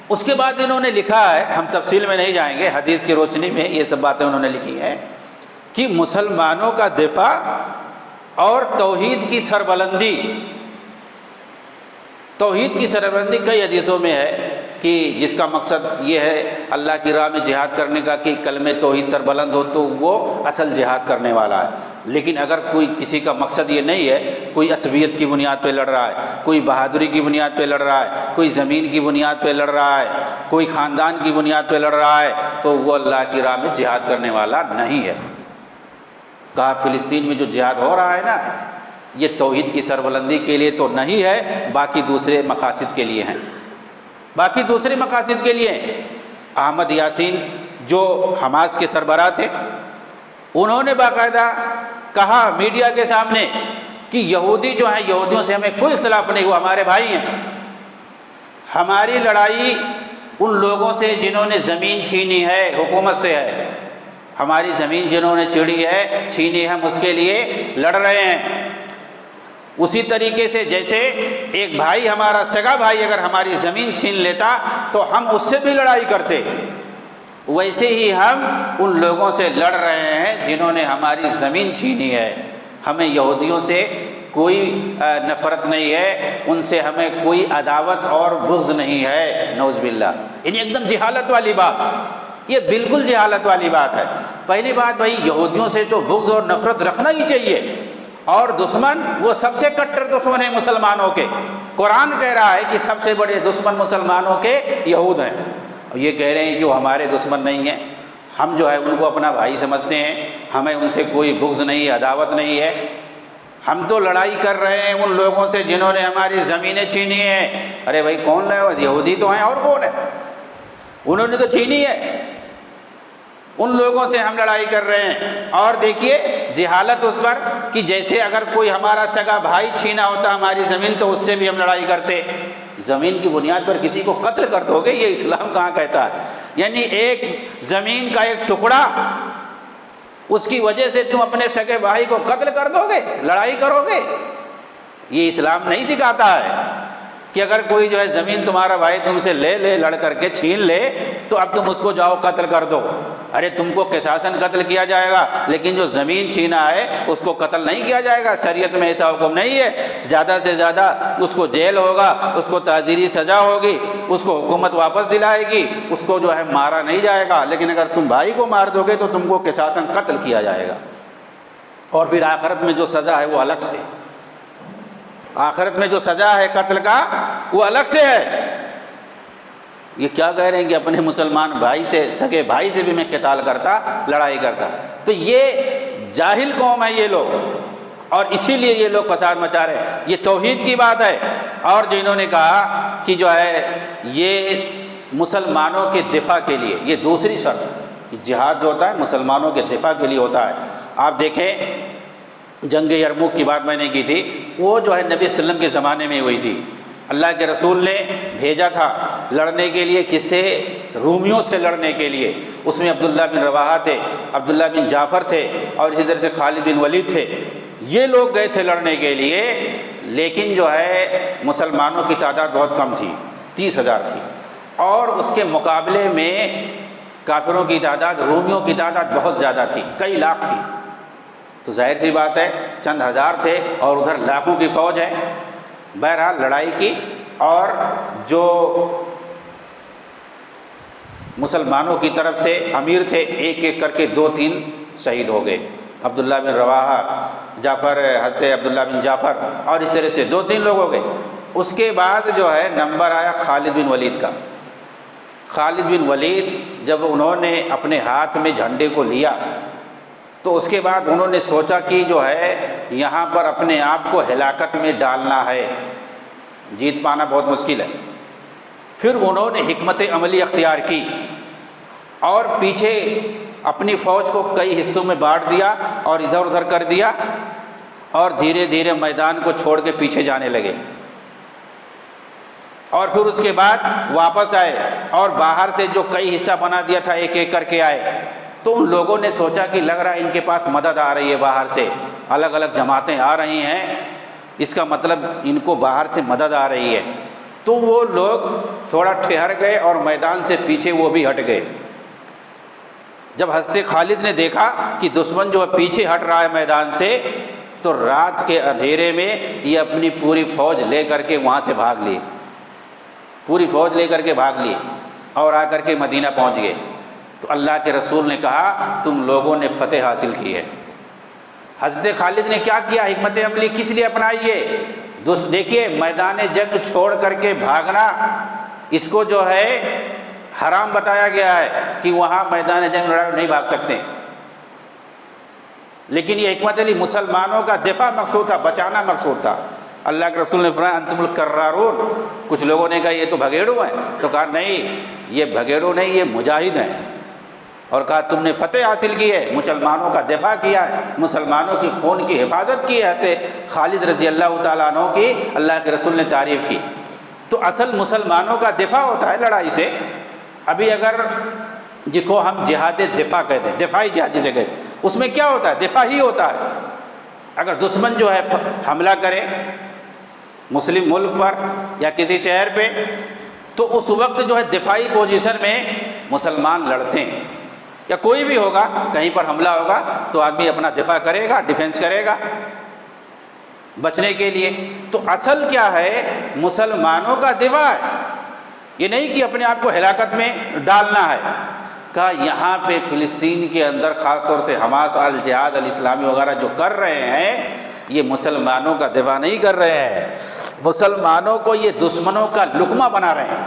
اس کے بعد انہوں نے لکھا ہے، ہم تفصیل میں نہیں جائیں گے، حدیث کی روشنی میں یہ سب باتیں انہوں نے لکھی ہیں کہ مسلمانوں کا دفاع اور توحید کی سربلندی۔ توحید کی سربلندی کئی حدیثوں میں ہے کہ جس کا مقصد یہ ہے اللہ کی راہ میں جہاد کرنے کا کہ کلمہ توحید سربلند ہو تو وہ اصل جہاد کرنے والا ہے۔ لیکن اگر کوئی کسی کا مقصد یہ نہیں ہے، کوئی عصبیت کی بنیاد پہ لڑ رہا ہے، کوئی بہادری کی بنیاد پہ لڑ رہا ہے، کوئی زمین کی بنیاد پہ لڑ رہا ہے، کوئی خاندان کی بنیاد پہ لڑ رہا ہے، تو وہ اللہ کی راہ میں جہاد کرنے والا نہیں ہے۔ کہا فلسطین میں جو جہاد ہو رہا ہے نا، یہ توحید کی سربلندی کے لیے تو نہیں ہے، باقی دوسرے مقاصد کے لیے ہیں، باقی دوسرے مقاصد کے لیے ہیں۔ احمد یاسین جو حماس کے سربراہ تھے، انہوں نے باقاعدہ کہا میڈیا کے سامنے کہ یہودی جو ہیں، یہودیوں سے ہمیں کوئی اختلاف نہیں، وہ ہمارے بھائی ہیں۔ ہماری لڑائی ان لوگوں سے جنہوں نے زمین چھینی ہے، حکومت سے ہے۔ ہماری زمین جنہوں نے چھینی ہے، ہم اس کے لیے لڑ رہے ہیں۔ اسی طریقے سے جیسے ایک بھائی، ہمارا سگا بھائی اگر ہماری زمین چھین لیتا تو ہم اس سے بھی لڑائی کرتے، ویسے ہی ہم ان لوگوں سے لڑ رہے ہیں جنہوں نے ہماری زمین چھینی ہے۔ ہمیں یہودیوں سے کوئی نفرت نہیں ہے، ان سے ہمیں کوئی عداوت اور بغض نہیں ہے، نعوذ باللہ۔ یعنی ایک دم جہالت والی بات، یہ بالکل جہالت والی بات ہے۔ پہلی بات بھائی، یہودیوں سے تو بغض اور نفرت رکھنا ہی چاہیے، اور دشمن وہ سب سے کٹر دشمن ہیں مسلمانوں کے۔ قرآن کہہ رہا ہے کہ سب سے بڑے دشمن مسلمانوں کے یہود ہیں، اور یہ کہہ رہے ہیں کہ وہ ہمارے دشمن نہیں ہیں، ہم جو ہے ان کو اپنا بھائی سمجھتے ہیں، ہمیں ان سے کوئی بغض نہیں، عداوت نہیں ہے۔ ہم تو لڑائی کر رہے ہیں ان لوگوں سے جنہوں نے ہماری زمینیں چھینی ہیں۔ ارے بھائی کون ہے؟ یہودی تو ہیں، اور کون ہے؟ انہوں نے تو چھینی ہے۔ ان لوگوں سے ہم لڑائی کر رہے ہیں۔ اور دیکھیے جہالت اس پر کہ جیسے اگر کوئی ہمارا سگا بھائی چھینا ہوتا ہماری زمین تو اس سے بھی ہم لڑائی کرتے۔ زمین کی بنیاد پر کسی کو قتل کر دو گے، یہ اسلام کہاں کہتا ہے؟ یعنی ایک زمین کا ایک ٹکڑا، اس کی وجہ سے تم اپنے سگے بھائی کو قتل کر دو گے، لڑائی کرو گے؟ یہ اسلام نہیں سکھاتا ہے کہ اگر کوئی جو ہے زمین تمہارا بھائی تم سے لے لڑ کر کے چھین لے تو اب تم اس کو جاؤ قتل کر دو۔ ارے تم کو قصاصاً قتل کیا جائے گا، لیکن جو زمین چھینا ہے اس کو قتل نہیں کیا جائے گا، شریعت میں ایسا حکم نہیں ہے۔ زیادہ سے زیادہ اس کو جیل ہوگا، اس کو تعزیری سزا ہوگی، اس کو حکومت واپس دلائے گی، اس کو جو ہے مارا نہیں جائے گا۔ لیکن اگر تم بھائی کو مار دو گے تو تم کو قصاصاً قتل کیا جائے گا، اور پھر آخرت میں جو سزا ہے وہ الگ سے، آخرت میں جو سزا ہے قتل کا وہ الگ سے ہے۔ یہ کیا کہہ رہے ہیں کہ اپنے مسلمان بھائی سے، سگے بھائی سے بھی میں قتال کرتا، لڑائی کرتا؟ تو یہ جاہل قوم ہے یہ لوگ، اور اسی لیے یہ لوگ فساد مچا رہے ہیں۔ یہ توحید کی بات ہے۔ اور جو انہوں نے کہا کہ جو ہے یہ مسلمانوں کے دفاع کے لیے، یہ دوسری شرط کہ جہاد جو ہوتا ہے مسلمانوں کے دفاع کے لیے ہوتا ہے۔ آپ دیکھیں جنگ یرموک کی بات میں نے کی تھی، وہ جو ہے نبی صلی اللہ علیہ وسلم کے زمانے میں ہوئی تھی۔ اللہ کے رسول نے بھیجا تھا لڑنے کے لیے، کس سے؟ رومیوں سے لڑنے کے لیے۔ اس میں عبداللہ بن رواحہ تھے، عبداللہ بن جعفر تھے، اور اسی طرح سے خالد بن ولید تھے۔ یہ لوگ گئے تھے لڑنے کے لیے، لیکن جو ہے مسلمانوں کی تعداد بہت کم تھی، 30,000 تھی، اور اس کے مقابلے میں کافروں کی تعداد، رومیوں کی تعداد بہت زیادہ تھی، کئی لاکھ تھی۔ تو ظاہر سی بات ہے چند ہزار تھے اور ادھر لاکھوں کی فوج ہے۔ بہرحال لڑائی کی، اور جو مسلمانوں کی طرف سے امیر تھے ایک ایک کر کے 2-3 شہید ہو گئے، عبداللہ بن رواحہ، جعفر، حضرت عبداللہ بن جعفر، اور اس طرح سے 2-3 لوگ ہو گئے۔ اس کے بعد جو ہے نمبر آیا خالد بن ولید کا۔ خالد بن ولید جب انہوں نے اپنے ہاتھ میں جھنڈے کو لیا تو اس کے بعد انہوں نے سوچا کہ جو ہے یہاں پر اپنے آپ کو ہلاکت میں ڈالنا ہے، جیت پانا بہت مشکل ہے۔ پھر انہوں نے حکمت عملی اختیار کی اور پیچھے اپنی فوج کو کئی حصوں میں بانٹ دیا اور ادھر ادھر کر دیا، اور دھیرے دھیرے میدان کو چھوڑ کے پیچھے جانے لگے۔ اور پھر اس کے بعد واپس آئے اور باہر سے جو کئی حصہ بنا دیا تھا ایک ایک کر کے آئے۔ تو ان لوگوں نے سوچا کہ لگ رہا ہے ان کے پاس مدد آ رہی ہے، باہر سے الگ الگ جماعتیں آ رہی ہیں، اس کا مطلب ان کو باہر سے مدد آ رہی ہے۔ تو وہ لوگ تھوڑا ٹھہر گئے اور میدان سے پیچھے وہ بھی ہٹ گئے۔ جب حضرت خالد نے دیکھا کہ دشمن جو ہے پیچھے ہٹ رہا ہے میدان سے، تو رات کے اندھیرے میں یہ اپنی پوری فوج لے کر کے وہاں سے بھاگ لی، پوری فوج لے کر کے بھاگ لی اور آ کر کے مدینہ پہنچ گئے۔ تو اللہ کے رسول نے کہا تم لوگوں نے فتح حاصل کی ہے۔ حضرت خالد نے کیا کیا؟ حکمت عملی کس لیے اپنائی ہے؟ دیکھیے میدان جنگ چھوڑ کر کے بھاگنا، اس کو جو ہے حرام بتایا گیا ہے کہ وہاں میدان جنگ نہیں بھاگ سکتے، لیکن یہ حکمت عملی مسلمانوں کا دفاع مقصود تھا، بچانا مقصود تھا۔ اللہ کے رسول نے فرمایا انتم الکرارون۔ کچھ لوگوں نے کہا یہ تو بھگیڑو ہیں، تو کہا نہیں یہ بھگیڑو نہیں، یہ مجاہد ہیں، اور کہا تم نے فتح حاصل کی ہے، مسلمانوں کا دفاع کیا ہے، مسلمانوں کی خون کی حفاظت کی ہے۔ خالد رضی اللہ تعالیٰ عنہ کی اللہ کے رسول نے تعریف کی۔ تو اصل مسلمانوں کا دفاع ہوتا ہے لڑائی سے۔ ابھی اگر جس کو ہم جہاد دفاع کہتے ہیں، دفاعی جہاد جسے کہتے ہیں، اس میں کیا ہوتا ہے؟ دفاع ہی ہوتا ہے۔ اگر دشمن جو ہے حملہ کرے مسلم ملک پر یا کسی شہر پہ، تو اس وقت جو ہے دفاعی پوزیشن میں مسلمان لڑتے ہیں، یا کوئی بھی ہوگا کہیں پر حملہ ہوگا تو آدمی اپنا دفاع کرے گا، ڈیفنس کرے گا بچنے کے لیے۔ تو اصل کیا ہے؟ مسلمانوں کا دفاع ہے، یہ نہیں کہ اپنے آپ کو ہلاکت میں ڈالنا ہے۔ کہا یہاں پہ فلسطین کے اندر خاص طور سے حماس اور الجہاد الاسلامی وغیرہ جو کر رہے ہیں، یہ مسلمانوں کا دفاع نہیں کر رہے ہیں، مسلمانوں کو یہ دشمنوں کا لقمہ بنا رہے ہیں۔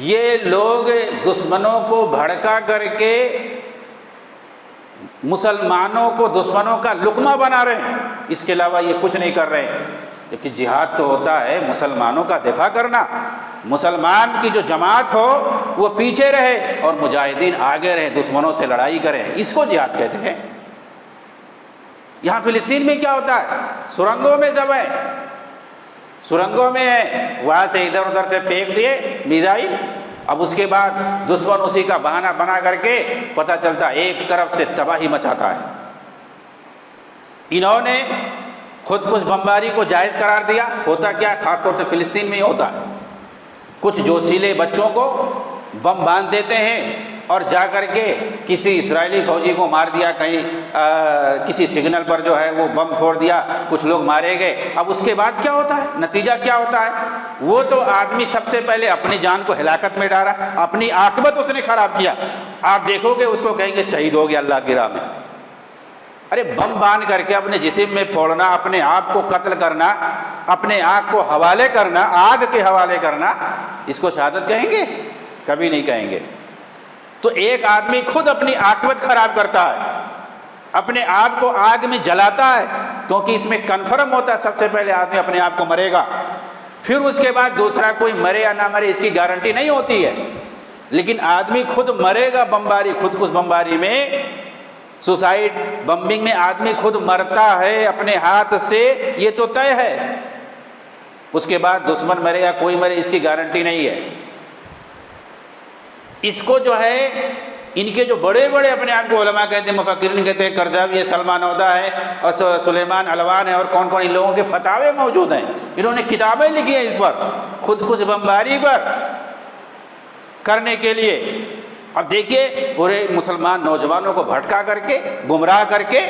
یہ لوگ دشمنوں کو بھڑکا کر کے مسلمانوں کو دشمنوں کا لقمہ بنا رہے ہیں، اس کے علاوہ یہ کچھ نہیں کر رہے ہیں۔ جبکہ جہاد تو ہوتا ہے مسلمانوں کا دفاع کرنا، مسلمان کی جو جماعت ہو وہ پیچھے رہے اور مجاہدین آگے رہے، دشمنوں سے لڑائی کریں، اس کو جہاد کہتے ہیں۔ یہاں فلسطین میں کیا ہوتا ہے؟ سرنگوں میں سب ہے، سرنگوں میں ہے، وہاں سے ادھر ادھر سے پھینک دیے میزائل، اب اس کے بعد دشمن اسی کا بہانہ بنا کر کے پتہ چلتا ایک طرف سے تباہی مچاتا ہے۔ انہوں نے خود کش بمباری کو جائز قرار دیا۔ ہوتا کیا خاص طور سے فلسطین میں ہی ہوتا ہے، کچھ جوشیلے بچوں کو بم باندھ دیتے ہیں اور جا کر کے کسی اسرائیلی فوجی کو مار دیا، کہیں کسی سگنل پر جو ہے وہ بم پھوڑ دیا، کچھ لوگ مارے گئے۔ اب اس کے بعد کیا ہوتا ہے، نتیجہ کیا ہوتا ہے؟ وہ تو آدمی سب سے پہلے اپنی جان کو ہلاکت میں ڈالا، اپنی عاقبت اس نے خراب کیا۔ آپ دیکھو گے اس کو کہیں گے شہید ہو گیا اللہ کی راہ میں۔ ارے بم باندھ کر کے اپنے جسم میں پھوڑنا، اپنے آپ کو قتل کرنا، اپنے آپ کو حوالے کرنا، آگ کے حوالے کرنا، اس کو شہادت کہیں گے؟ کبھی نہیں کہیں گے۔ تو ایک آدمی خود اپنی عاقبت خراب کرتا ہے، اپنے آپ کو آگ میں جلاتا ہے، کیونکہ اس میں کنفرم ہوتا ہے سب سے پہلے آدمی اپنے آپ کو مرے گا، پھر اس کے بعد دوسرا کوئی مرے یا نہ مرے اس کی گارنٹی نہیں ہوتی ہے، لیکن آدمی خود مرے گا بمباری، خود کش بمباری میں، سوسائڈ بمبنگ میں آدمی خود مرتا ہے اپنے ہاتھ سے، یہ تو طے ہے۔ اس کے بعد دشمن مرے یا کوئی مرے اس کی گارنٹی نہیں ہے۔ اس کو جو ہے ان کے جو بڑے بڑے اپنے آپ کو علماء کہتے ہیں، مفکرین کہتے ہیں، کرزاوی ہے، سلمان عودہ ہے اور سلیمان علوان ہے اور کون کون، ان لوگوں کے فتاوے موجود ہیں، انہوں نے کتابیں لکھی ہیں اس پر، خود کش بمباری پر کرنے کے لیے۔ اب دیکھیے پورے مسلمان نوجوانوں کو بھٹکا کر کے، گمراہ کر کے،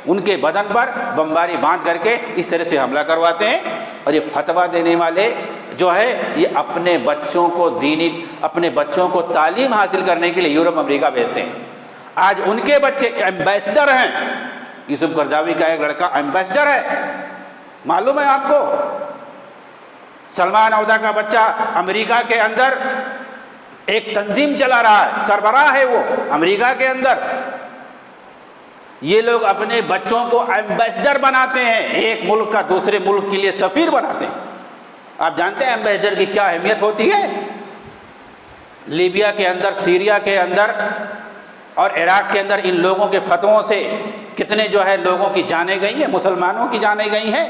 ان کے بدن پر بمباری باندھ کر کے اس طرح سے حملہ کرواتے ہیں۔ اور یہ فتویٰ دینے والے جو ہے یہ اپنے بچوں کو اپنے بچوں کو تعلیم حاصل کرنے کے لیے یورپ امریکہ بھیجتے ہیں۔ آج ان کے بچے ایمبیسڈر ہیں، یوسف قرضاوی کا ایک لڑکا ایمبیسڈر ہے، معلوم ہے آپ کو؟ سلمان عودہ کا بچہ امریکہ کے اندر ایک تنظیم چلا رہا ہے، سربراہ ہے وہ امریکہ کے اندر۔ یہ لوگ اپنے بچوں کو ایمبیسڈر بناتے ہیں، ایک ملک کا دوسرے ملک کے لیے سفیر بناتے ہیں۔ آپ جانتے ہیں ایمبیسڈر کی کیا اہمیت ہوتی ہے؟ لیبیا کے اندر، سیریا کے اندر اور عراق کے اندر ان لوگوں کے فتووں سے کتنے جو ہے لوگوں کی جانیں گئی ہیں، مسلمانوں کی جانیں گئی ہیں۔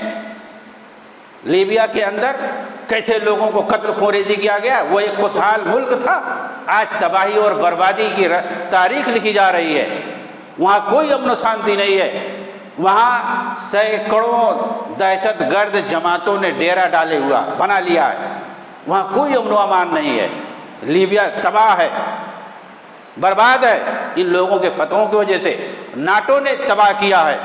لیبیا کے اندر کیسے لوگوں کو قتل خوریزی کیا گیا، وہ ایک خوشحال ملک تھا، آج تباہی اور بربادی کی تاریخ لکھی جا رہی ہے۔ وہاں کوئی امن و شانتی نہیں ہے، وہاں سینکڑوں دہشت گرد جماعتوں نے ڈیرا ڈالے ہوا بنا لیا ہے، وہاں کوئی امن و امان نہیں ہے، لیبیا تباہ ہے، برباد ہے ان لوگوں کے فتووں کی وجہ سے۔ ناٹو نے تباہ کیا ہے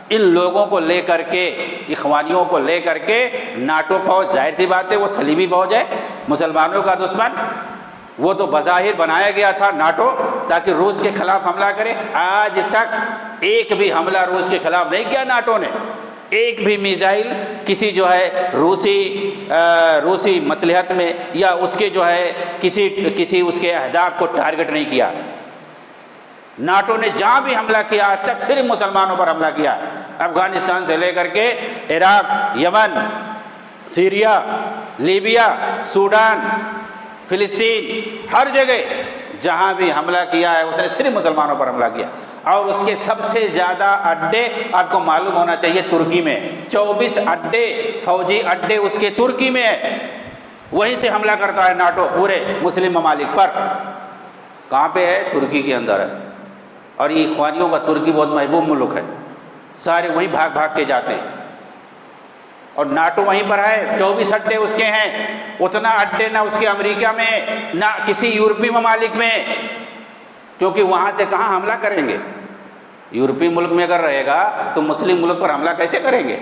ان لوگوں کو لے کر کے، اخوانیوں کو لے کر کے۔ ناٹو فوج ظاہر سی بات ہے وہ صلیبی فوج ہے، مسلمانوں کا دشمن، وہ تو بظاہر بنایا گیا تھا ناٹو تاکہ روس کے خلاف حملہ کرے۔ آج تک ایک بھی حملہ روس کے خلاف نہیں کیا ناٹو نے، ایک بھی میزائل کسی جو ہے روسی مصلحت میں یا اس کے جو ہے کسی اس کے اہداف کو ٹارگٹ نہیں کیا۔ ناٹو نے جہاں بھی حملہ کیا آج تک صرف مسلمانوں پر حملہ کیا، افغانستان سے لے کر کے عراق، یمن، سیریا، لیبیا، سوڈان، فلسطین، ہر جگہ جہاں بھی حملہ کیا ہے اس نے صرف مسلمانوں پر حملہ کیا۔ اور اس کے سب سے زیادہ اڈے آپ کو معلوم ہونا چاہیے ترکی میں، 24 اڈے، فوجی اڈے اس کے ترکی میں ہے، وہیں سے حملہ کرتا ہے ناٹو پورے مسلم ممالک پر۔ کہاں پہ ہے؟ ترکی کے اندر ہے۔ اور یہ اخوانیوں کا ترکی بہت محبوب ملک ہے، سارے وہیں بھاگ بھاگ کے جاتے ہیں، اور ناٹو وہیں پر ہے، 24 اڈے اس کے ہیں، اتنا اڈے نہ اس کے امریکہ میں نہ کسی یورپی ممالک میں، کیونکہ وہاں سے کہاں حملہ کریں گے؟ یورپی ملک میں اگر رہے گا تو مسلم ملک پر حملہ کیسے کریں گے؟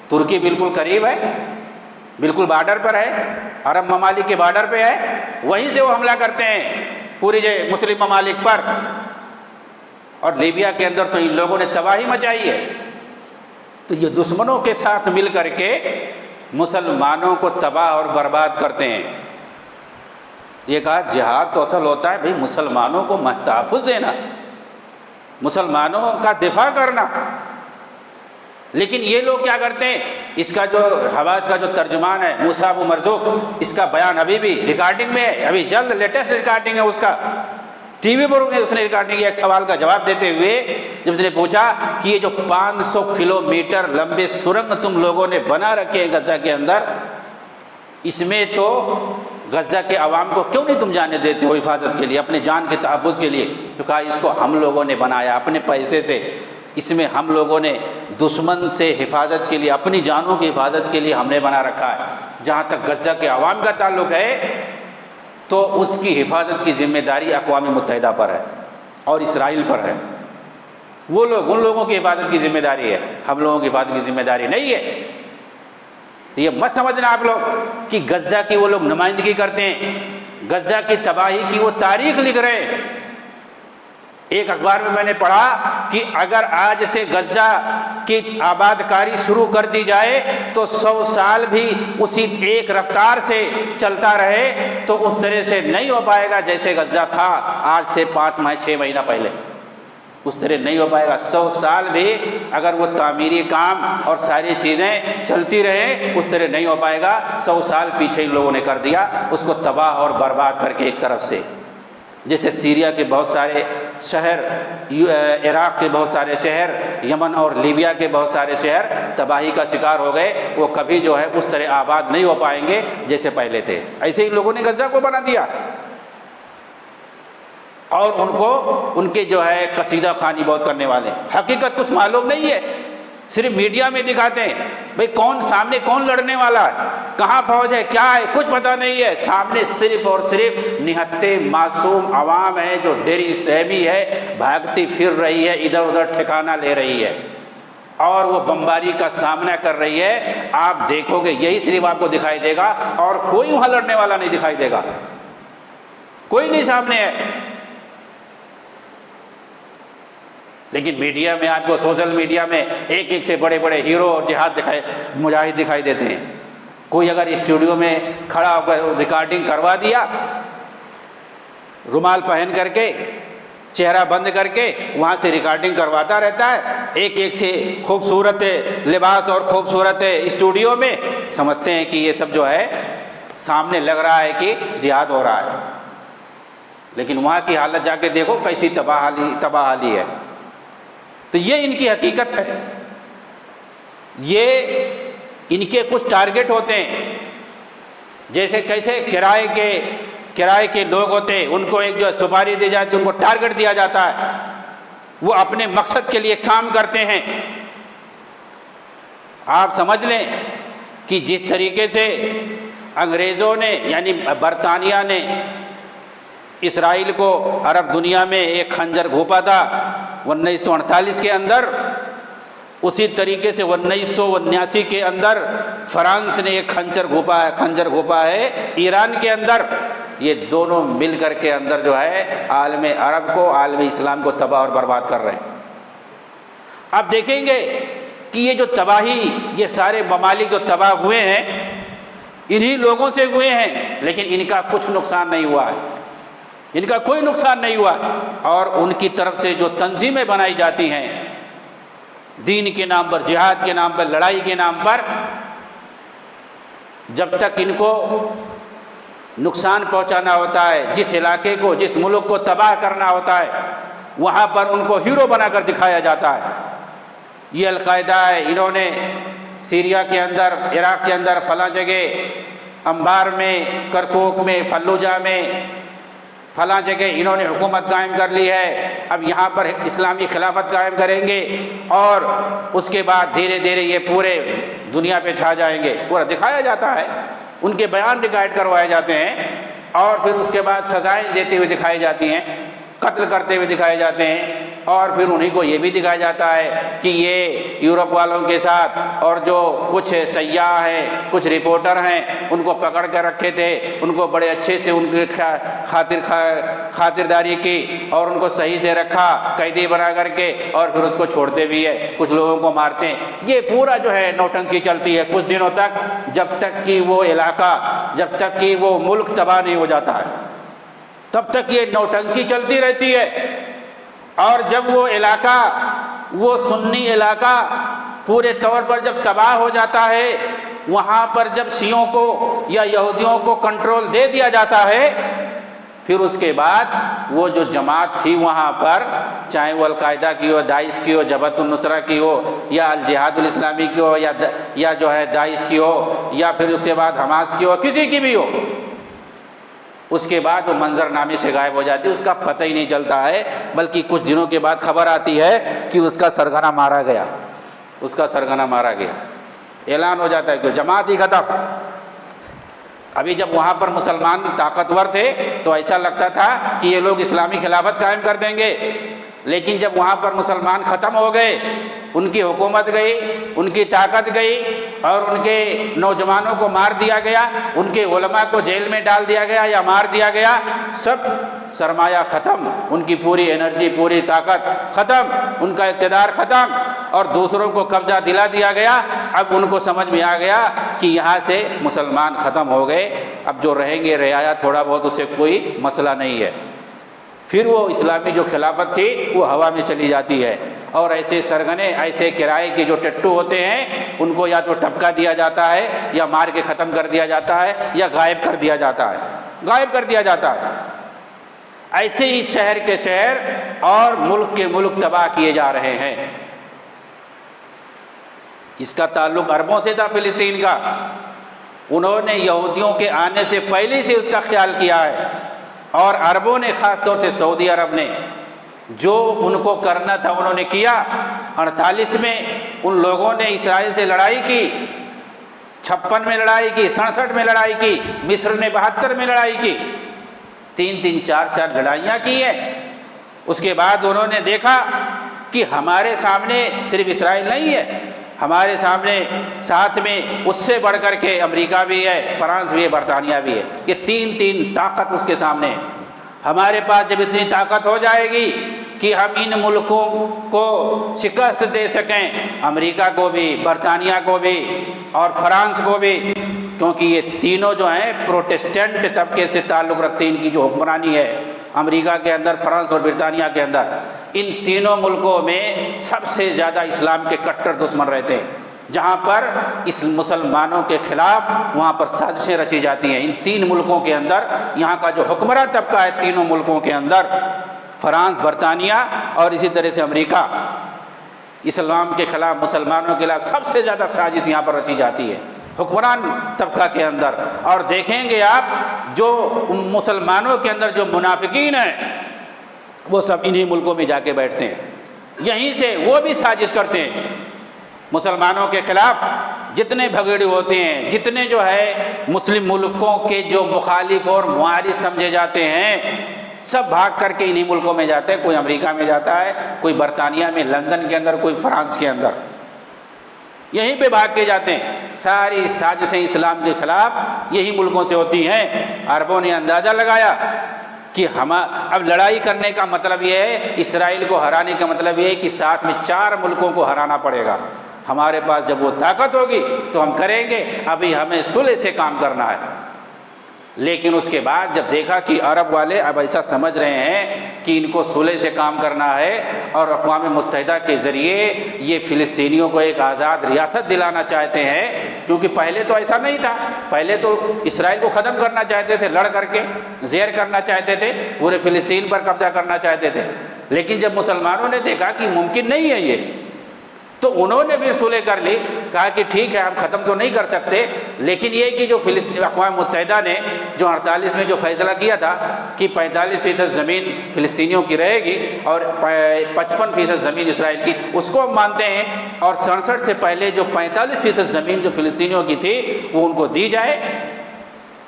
ترکی بالکل قریب ہے، بالکل بارڈر پر ہے، عرب ممالک کے بارڈر پہ ہے، وہیں سے وہ حملہ کرتے ہیں پوری مسلم ممالک پر۔ اور لیبیا کے اندر تو ان لوگوں نے تباہی مچائی ہے۔ تو یہ دشمنوں کے ساتھ مل کر کے مسلمانوں کو تباہ اور برباد کرتے ہیں۔ یہ کہا جہاد تو اصل ہوتا ہے بھئی مسلمانوں کو تحفظ دینا، مسلمانوں کا دفاع کرنا۔ لیکن یہ لوگ کیا کرتے ہیں، اس کا جو حواس کا جو ترجمان ہے موسیٰ ابو مرزوق، اس کا بیان ابھی بھی ریکارڈنگ میں ہے، ابھی جلد لیٹسٹ ریکارڈنگ ہے اس کا، ٹی وی پر اس نے ریکارڈنگ کیا، ایک سوال کا جواب دیتے ہوئے جب اس نے پوچھا کہ یہ جو 500 کلومیٹر لمبے سرنگ تم لوگوں نے بنا رکھے ہیں غزہ کے اندر، اس میں تو غزہ کے عوام کو کیوں نہیں تم جانے دیتے ہو حفاظت کے لیے، اپنے جان کے تحفظ کے لیے؟ تو کہا اس کو ہم لوگوں نے بنایا اپنے پیسے سے، اس میں ہم لوگوں نے دشمن سے حفاظت کے لیے، اپنی جانوں کی حفاظت کے لیے ہم نے بنا رکھا ہے۔ جہاں تک غزہ کے عوام کا تعلق ہے تو اس کی حفاظت کی ذمہ داری اقوام متحدہ پر ہے اور اسرائیل پر ہے، وہ لوگ، ان لوگوں کی حفاظت کی ذمہ داری ہے، ہم لوگوں کی حفاظت کی ذمہ داری نہیں ہے۔ تو یہ مت سمجھنا آپ لوگ کہ غزہ کی وہ لوگ نمائندگی کرتے ہیں، غزہ کی تباہی کی وہ تاریخ لکھ رہے ہیں۔ ایک اخبار میں نے پڑھا کہ اگر آج سے غزہ کی آباد کاری شروع کر دی جائے تو 100 سال بھی اسی ایک رفتار سے چلتا رہے تو اس طرح سے نہیں ہو پائے گا جیسے غزہ تھا آج سے 5 ماہ 6 مہینہ پہلے، اس طرح نہیں ہو پائے گا۔ 100 سال بھی اگر وہ تعمیری کام اور ساری چیزیں چلتی رہیں اس طرح نہیں ہو پائے گا۔ 100 سال پیچھے ان لوگوں نے کر دیا، اس کو تباہ اور برباد کر کے ایک طرف سے، جیسے سیریا کے بہت سارے شہر، عراق کے بہت سارے شہر، یمن اور لیبیا کے بہت سارے شہر تباہی کا شکار ہو گئے، وہ کبھی جو ہے اس طرح آباد نہیں ہو پائیں گے جیسے پہلے تھے۔ ایسے ہی لوگوں نے غزہ کو بنا دیا اور ان کو ان کے جو ہے قصیدہ خوانی بہت کرنے والے، حقیقت کچھ معلوم نہیں ہے، صرف میڈیا میں دکھاتے ہیں بھئی کون سامنے کون لڑنے والا ہے، کہاں فوج ہے، کیا ہے، کچھ پتہ نہیں ہے۔ سامنے صرف اور صرف نہتے معصوم عوام ہے جو ڈری سہمی ہے، بھاگتی پھر رہی ہے، ادھر ادھر ٹھکانہ لے رہی ہے اور وہ بمباری کا سامنا کر رہی ہے۔ آپ دیکھو گے یہی صرف آپ کو دکھائی دے گا اور کوئی وہاں لڑنے والا نہیں دکھائی دے گا، کوئی نہیں سامنے ہے۔ لیکن میڈیا میں آپ کو، سوشل میڈیا میں ایک ایک سے بڑے بڑے ہیرو اور جہاد مجاہد دکھائی دیتے ہیں۔ کوئی اگر اسٹوڈیو میں کھڑا ہو کر ریکارڈنگ کروا دیا، رومال پہن کر کے، چہرہ بند کر کے وہاں سے ریکارڈنگ کرواتا رہتا ہے، ایک ایک سے خوبصورت لباس اور خوبصورت اسٹوڈیو میں، سمجھتے ہیں کہ یہ سب جو ہے سامنے لگ رہا ہے کہ جہاد ہو رہا ہے، لیکن وہاں کی حالت جا کے دیکھو کیسی تباہ حالی ہے۔ تو یہ ان کی حقیقت ہے، یہ ان کے کچھ ٹارگٹ ہوتے ہیں، جیسے کیسے کرائے کے لوگ ہوتے ہیں، ان کو ایک جو سپاری دی جاتی ہے، ان کو ٹارگٹ دیا جاتا ہے، وہ اپنے مقصد کے لیے کام کرتے ہیں۔ آپ سمجھ لیں کہ جس طریقے سے انگریزوں نے یعنی برطانیہ نے اسرائیل کو عرب دنیا میں ایک خنجر گھونپا تھا 1948 کے اندر، اسی طریقے سے 1979 کے اندر فرانس نے ایک خنجر گھونپا ہے ایران کے اندر۔ یہ دونوں مل کر کے اندر جو ہے عالم عرب کو، عالم اسلام کو تباہ اور برباد کر رہے ہیں۔ آپ دیکھیں گے کہ یہ جو تباہی، یہ سارے ممالک جو تباہ ہوئے ہیں انہی لوگوں سے ہوئے ہیں، لیکن ان کا کچھ نقصان نہیں ہوا ہے، ان کا کوئی نقصان نہیں ہوا۔ اور ان کی طرف سے جو تنظیمیں بنائی جاتی ہیں دین کے نام پر، جہاد کے نام پر، لڑائی کے نام پر، جب تک ان کو نقصان پہنچانا ہوتا ہے، جس علاقے کو، جس ملک کو تباہ کرنا ہوتا ہے، وہاں پر ان کو ہیرو بنا کر دکھایا جاتا ہے۔ یہ القاعدہ ہے، انہوں نے سیریا کے اندر، عراق کے اندر فلاں جگہ انبار میں، کرکوک میں، فلوجہ میں، فلاں جگہ انہوں نے حکومت قائم کر لی ہے، اب یہاں پر اسلامی خلافت قائم کریں گے اور اس کے بعد دھیرے دھیرے یہ پورے دنیا پہ چھا جائیں گے، پورا دکھایا جاتا ہے، ان کے بیان ریکارڈ کروائے جاتے ہیں اور پھر اس کے بعد سزائیں دیتے ہوئے دکھائی جاتی ہیں، قتل کرتے ہوئے دکھائے جاتے ہیں، اور پھر انہیں کو یہ بھی دکھایا جاتا ہے کہ یہ یورپ والوں کے ساتھ اور جو کچھ سیاح ہیں، کچھ رپورٹر ہیں، ان کو پکڑ کر رکھے تھے، ان کو بڑے اچھے سے ان کی خاطرداری کی اور ان کو صحیح سے رکھا قیدی بنا کر کے، اور پھر اس کو چھوڑتے بھی ہے، کچھ لوگوں کو مارتے ہیں۔ یہ پورا جو ہے نوٹنکی چلتی ہے کچھ دنوں تک، جب تک کہ وہ علاقہ، جب تک کہ وہ ملک تباہ نہیں ہو جاتا ہے، تب تک یہ نوٹنکی چلتی رہتی ہے۔ اور جب وہ علاقہ، وہ سنی علاقہ پورے طور پر جب تباہ ہو جاتا ہے، وہاں پر جب شیعوں کو یا یہودیوں کو کنٹرول دے دیا جاتا ہے، پھر اس کے بعد وہ جو جماعت تھی وہاں پر، چاہے وہ القاعدہ کی ہو، داعش کی ہو، جبہت النصرہ کی ہو، یا الجہاد الاسلامی کی ہو، یا جو ہے داعش کی ہو، یا پھر اس کے بعد حماس کی ہو، کسی کی بھی ہو، اس کے بعد وہ منظر نامے سے غائب ہو جاتی ہے، اس کا پتہ ہی نہیں چلتا ہے، بلکہ کچھ دنوں کے بعد خبر آتی ہے کہ اس کا سرغنہ مارا گیا، اس کا سرغنہ مارا گیا، اعلان ہو جاتا ہے کہ جماعت ہی ختم۔ ابھی جب وہاں پر مسلمان طاقتور تھے تو ایسا لگتا تھا کہ یہ لوگ اسلامی خلافت قائم کر دیں گے، لیکن جب وہاں پر مسلمان ختم ہو گئے، ان کی حکومت گئی، ان کی طاقت گئی، اور ان کے نوجوانوں کو مار دیا گیا، ان کے علماء کو جیل میں ڈال دیا گیا یا مار دیا گیا، سب سرمایہ ختم، ان کی پوری انرجی، پوری طاقت ختم، ان کا اقتدار ختم، اور دوسروں کو قبضہ دلا دیا گیا۔ اب ان کو سمجھ میں آ گیا کہ یہاں سے مسلمان ختم ہو گئے، اب جو رہیں گے رعایا تھوڑا بہت، اس سے کوئی مسئلہ نہیں ہے۔ پھر وہ اسلامی جو خلافت تھی وہ ہوا میں چلی جاتی ہے، اور ایسے سرغنے، ایسے کرائے کے جو ٹٹو ہوتے ہیں، ان کو یا تو ٹپکا دیا جاتا ہے، یا مار کے ختم کر دیا جاتا ہے، یا غائب کر دیا جاتا ہے، غائب کر دیا جاتا ہے۔ ایسے ہی شہر کے شہر اور ملک کے ملک تباہ کیے جا رہے ہیں۔ اس کا تعلق عربوں سے تھا، فلسطین کا۔ انہوں نے یہودیوں کے آنے سے پہلے سے اس کا خیال کیا ہے، اور عربوں نے، خاص طور سے سعودی عرب نے، جو ان کو کرنا تھا انہوں نے کیا۔ 48 میں ان لوگوں نے اسرائیل سے لڑائی کی، 56 میں لڑائی کی، 67 میں لڑائی کی، مصر نے 72 میں لڑائی کی، 3 4 لڑائیاں کی ہیں۔ اس کے بعد انہوں نے دیکھا کہ ہمارے سامنے صرف اسرائیل نہیں ہے، ہمارے سامنے ساتھ میں اس سے بڑھ کر کے امریکہ بھی ہے، فرانس بھی ہے، برطانیہ بھی ہے، یہ تین طاقت اس کے سامنے ہے۔ ہمارے پاس جب اتنی طاقت ہو جائے گی کہ ہم ان ملکوں کو شکست دے سکیں، امریکہ کو بھی، برطانیہ کو بھی، اور فرانس کو بھی، کیونکہ یہ تینوں جو ہیں پروٹسٹنٹ طبقے سے تعلق رکھتے ہیں، ان کی جو حکمرانی ہے امریکہ کے اندر، فرانس اور برطانیہ کے اندر، ان تینوں ملکوں میں سب سے زیادہ اسلام کے کٹر دشمن رہتے ہیں۔ جہاں پر اس مسلمانوں کے خلاف وہاں پر سازشیں رچی جاتی ہیں۔ ان 3 ملکوں کے اندر یہاں کا جو حکمراں طبقہ ہے تینوں ملکوں کے اندر، فرانس، برطانیہ اور اسی طرح سے امریکہ، اسلام کے خلاف، مسلمانوں کے خلاف سب سے زیادہ سازش یہاں پر رچی جاتی ہے حکمران طبقہ کے اندر۔ اور دیکھیں گے آپ، جو مسلمانوں کے اندر جو منافقین ہیں وہ سب انہی ملکوں میں جا کے بیٹھتے ہیں، یہیں سے وہ بھی سازش کرتے ہیں مسلمانوں کے خلاف۔ جتنے بھگڑے ہوتے ہیں، جتنے جو ہے مسلم ملکوں کے جو مخالف اور معارض سمجھے جاتے ہیں، سب بھاگ کر کے انہی ملکوں میں جاتے ہیں۔ کوئی امریکہ میں جاتا ہے، کوئی برطانیہ میں، لندن کے اندر، کوئی فرانس کے اندر، یہیں پہ بھاگ کے جاتے ہیں۔ ساری سازشیں اسلام کے خلاف یہی ملکوں سے ہوتی ہیں۔ عربوں نے اندازہ لگایا کہ اب لڑائی کرنے کا مطلب یہ ہے، اسرائیل کو ہرانے کا مطلب یہ ہے کہ ساتھ میں 4 ملکوں کو ہرانا پڑے گا۔ ہمارے پاس جب وہ طاقت ہوگی تو ہم کریں گے، ابھی ہمیں صلح سے کام کرنا ہے۔ لیکن اس کے بعد جب دیکھا کہ عرب والے اب ایسا سمجھ رہے ہیں کہ ان کو صلح سے کام کرنا ہے، اور اقوام متحدہ کے ذریعے یہ فلسطینیوں کو ایک آزاد ریاست دلانا چاہتے ہیں، کیونکہ پہلے تو ایسا نہیں تھا، پہلے تو اسرائیل کو ختم کرنا چاہتے تھے، لڑ کر کے زیر کرنا چاہتے تھے، پورے فلسطین پر قبضہ کرنا چاہتے تھے۔ لیکن جب مسلمانوں نے دیکھا کہ ممکن نہیں ہے یہ، تو انہوں نے بھی صلح کر لی، کہا کہ ٹھیک ہے ہم ختم تو نہیں کر سکتے، لیکن یہ کہ جو اقوام متحدہ نے جو 48 میں جو فیصلہ کیا تھا کہ 45% زمین فلسطینیوں کی رہے گی اور 55% زمین اسرائیل کی، اس کو ہم مانتے ہیں، اور 67 سے پہلے جو 45% زمین جو فلسطینیوں کی تھی وہ ان کو دی جائے،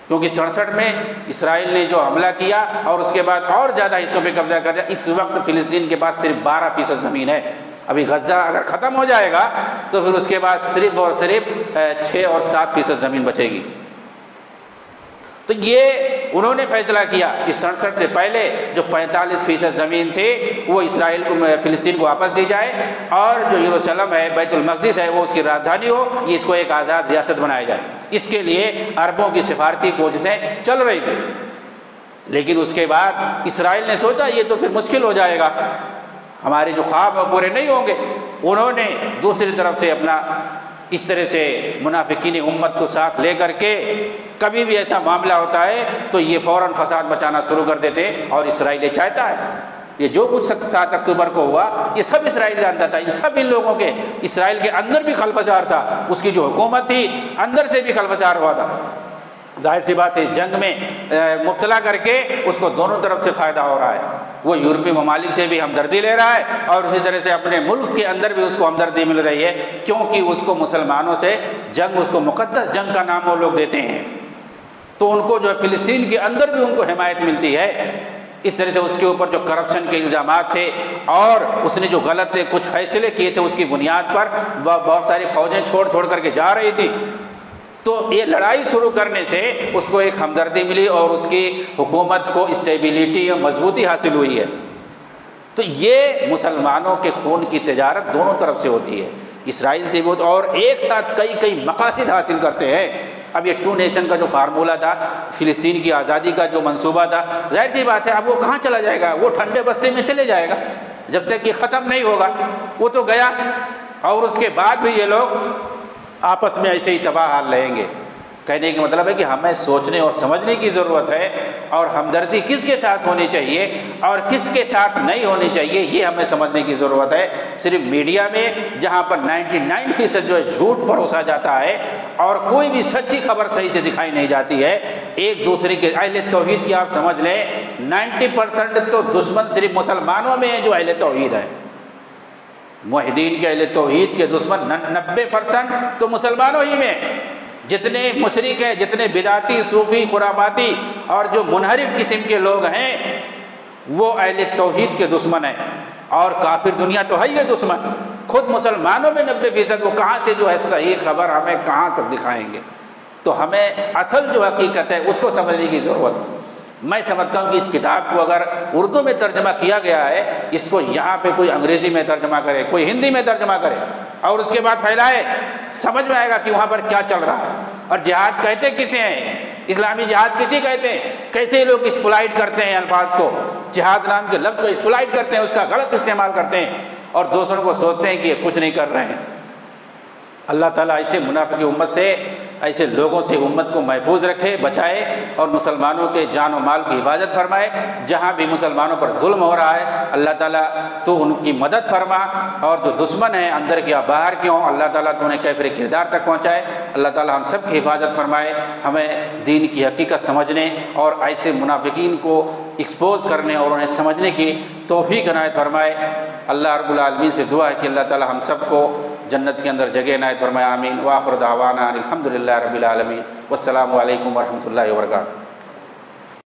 کیونکہ 67 میں اسرائیل نے جو حملہ کیا اور اس کے بعد اور زیادہ حصوں پہ قبضہ کر لیا۔ اس وقت فلسطین کے پاس صرف 12% زمین ہے۔ ابھی غزہ اگر ختم ہو جائے گا تو پھر اس کے بعد صرف اور صرف 6 اور 7% زمین بچے گی۔ تو یہ انہوں نے فیصلہ کیا کہ 67 سے پہلے جو 45% زمین تھی وہ اسرائیل کو، فلسطین کو واپس دی جائے، اور جو یروشلم ہے، بیت المقدس ہے، وہ اس کی راجدھانی ہو، اس کو ایک آزاد ریاست بنایا جائے۔ اس کے لیے عربوں کی سفارتی کوششیں چل رہی تھیں۔ لیکن اس کے بعد اسرائیل نے سوچا یہ تو پھر مشکل ہو جائے گا، ہمارے جو خواب ہیں پورے نہیں ہوں گے، انہوں نے دوسری طرف سے اپنا اس طرح سے منافقین امت کو ساتھ لے کر کے کبھی بھی ایسا معاملہ ہوتا ہے تو یہ فوراً فساد مچانا شروع کر دیتے، اور اسرائیل یہ چاہتا ہے، یہ جو کچھ 7 اکتوبر کو ہوا یہ سب اسرائیل جانتا تھا، ان لوگوں کے اسرائیل کے اندر بھی خلفشار تھا، اس کی جو حکومت تھی اندر سے بھی خلفشار ہوا تھا۔ ظاہر سی بات ہے جنگ میں مبتلا کر کے اس کو دونوں طرف سے فائدہ ہو رہا ہے، وہ یورپی ممالک سے بھی ہمدردی لے رہا ہے اور اسی طرح سے اپنے ملک کے اندر بھی اس کو ہمدردی مل رہی ہے، کیونکہ اس کو مسلمانوں سے جنگ، اس کو مقدس جنگ کا نام وہ لوگ دیتے ہیں، تو ان کو جو ہے فلسطین کے اندر بھی ان کو حمایت ملتی ہے۔ اس طرح سے اس کے اوپر جو کرپشن کے الزامات تھے اور اس نے جو غلط کچھ فیصلے کیے تھے اس کی بنیاد پر بہت ساری فوجیں چھوڑ کر کے جا رہی تھی، تو یہ لڑائی شروع کرنے سے اس کو ایک ہمدردی ملی اور اس کی حکومت کو اسٹیبلٹی اور مضبوطی حاصل ہوئی ہے۔ تو یہ مسلمانوں کے خون کی تجارت دونوں طرف سے ہوتی ہے، اسرائیل سے بھی ہوتی ہے، اور ایک ساتھ کئی مقاصد حاصل کرتے ہیں۔ اب یہ 2 نیشن کا جو فارمولہ تھا، فلسطین کی آزادی کا جو منصوبہ تھا، ظاہر سی بات ہے اب وہ کہاں چلا جائے گا، وہ ٹھنڈے بستے میں چلے جائے گا جب تک یہ ختم نہیں ہوگا، وہ تو گیا، اور اس کے بعد بھی یہ لوگ آپس میں ایسے ہی تباہ حال رہیں گے۔ کہنے کا مطلب ہے کہ ہمیں سوچنے اور سمجھنے کی ضرورت ہے، اور ہمدردی کس کے ساتھ ہونی چاہیے اور کس کے ساتھ نہیں ہونی چاہیے یہ ہمیں سمجھنے کی ضرورت ہے۔ صرف میڈیا میں جہاں پر 99% جو ہے جھوٹ پروسا جاتا ہے اور کوئی بھی سچی خبر صحیح سے دکھائی نہیں جاتی ہے، ایک دوسرے کے اہل توحید کی آپ سمجھ لیں 90% تو دشمن صرف مسلمانوں میں ہیں جو اہل توحید ہیں، موحدین کے اہل توحید کے دشمن 90% تو مسلمانوں ہی میں، جتنے مشرک ہیں، جتنے بدعتی، صوفی، خرافاتی اور جو منحرف قسم کے لوگ ہیں وہ اہل توحید کے دشمن ہیں، اور کافر دنیا تو ہے ہی دشمن، خود مسلمانوں میں 90% وہ کہاں سے جو ہے صحیح خبر ہمیں کہاں تک دکھائیں گے؟ تو ہمیں اصل جو حقیقت ہے اس کو سمجھنے کی ضرورت ہے۔ میں سمجھتا ہوں کہ اس کتاب کو اگر اردو میں ترجمہ کیا گیا ہے، اس کو یہاں پہ کوئی انگریزی میں ترجمہ کرے، کوئی ہندی میں ترجمہ کرے اور اس کے بعد پھیلائے، سمجھ میں آئے گا کہ وہاں پر کیا چل رہا ہے، اور جہاد کہتے کسے ہیں، اسلامی جہاد کسی کہتے ہیں، کیسے لوگ اسپلائٹ کرتے ہیں الفاظ کو، جہاد نام کے لفظ کو اسپلائٹ کرتے ہیں، اس کا غلط استعمال کرتے ہیں اور دوسروں کو سوچتے ہیں کہ یہ کچھ نہیں کر رہے ہیں۔ اللہ تعالیٰ ایسے منافق امت سے، ایسے لوگوں سے امت کو محفوظ رکھے، بچائے، اور مسلمانوں کے جان و مال کی حفاظت فرمائے۔ جہاں بھی مسلمانوں پر ظلم ہو رہا ہے اللہ تعالیٰ تو ان کی مدد فرما، اور جو دشمن ہیں اندر کے یا باہر کے ہوں اللہ تعالیٰ تو انہیں کیفر کردار تک پہنچائے۔ اللہ تعالیٰ ہم سب کی حفاظت فرمائے، ہمیں دین کی حقیقت سمجھنے اور ایسے منافقین کو ایکسپوز کرنے اور انہیں سمجھنے کی توفیق عنایت فرمائے۔ اللہ رب العالمین سے دعا ہے کہ اللہ تعالیٰ ہم سب کو جنت کے اندر جگہ عنایت فرمائے، آمین۔ وآخر دعوانا الحمدللہ رب العالمین، والسلام علیکم ورحمۃ اللہ وبرکاتہ۔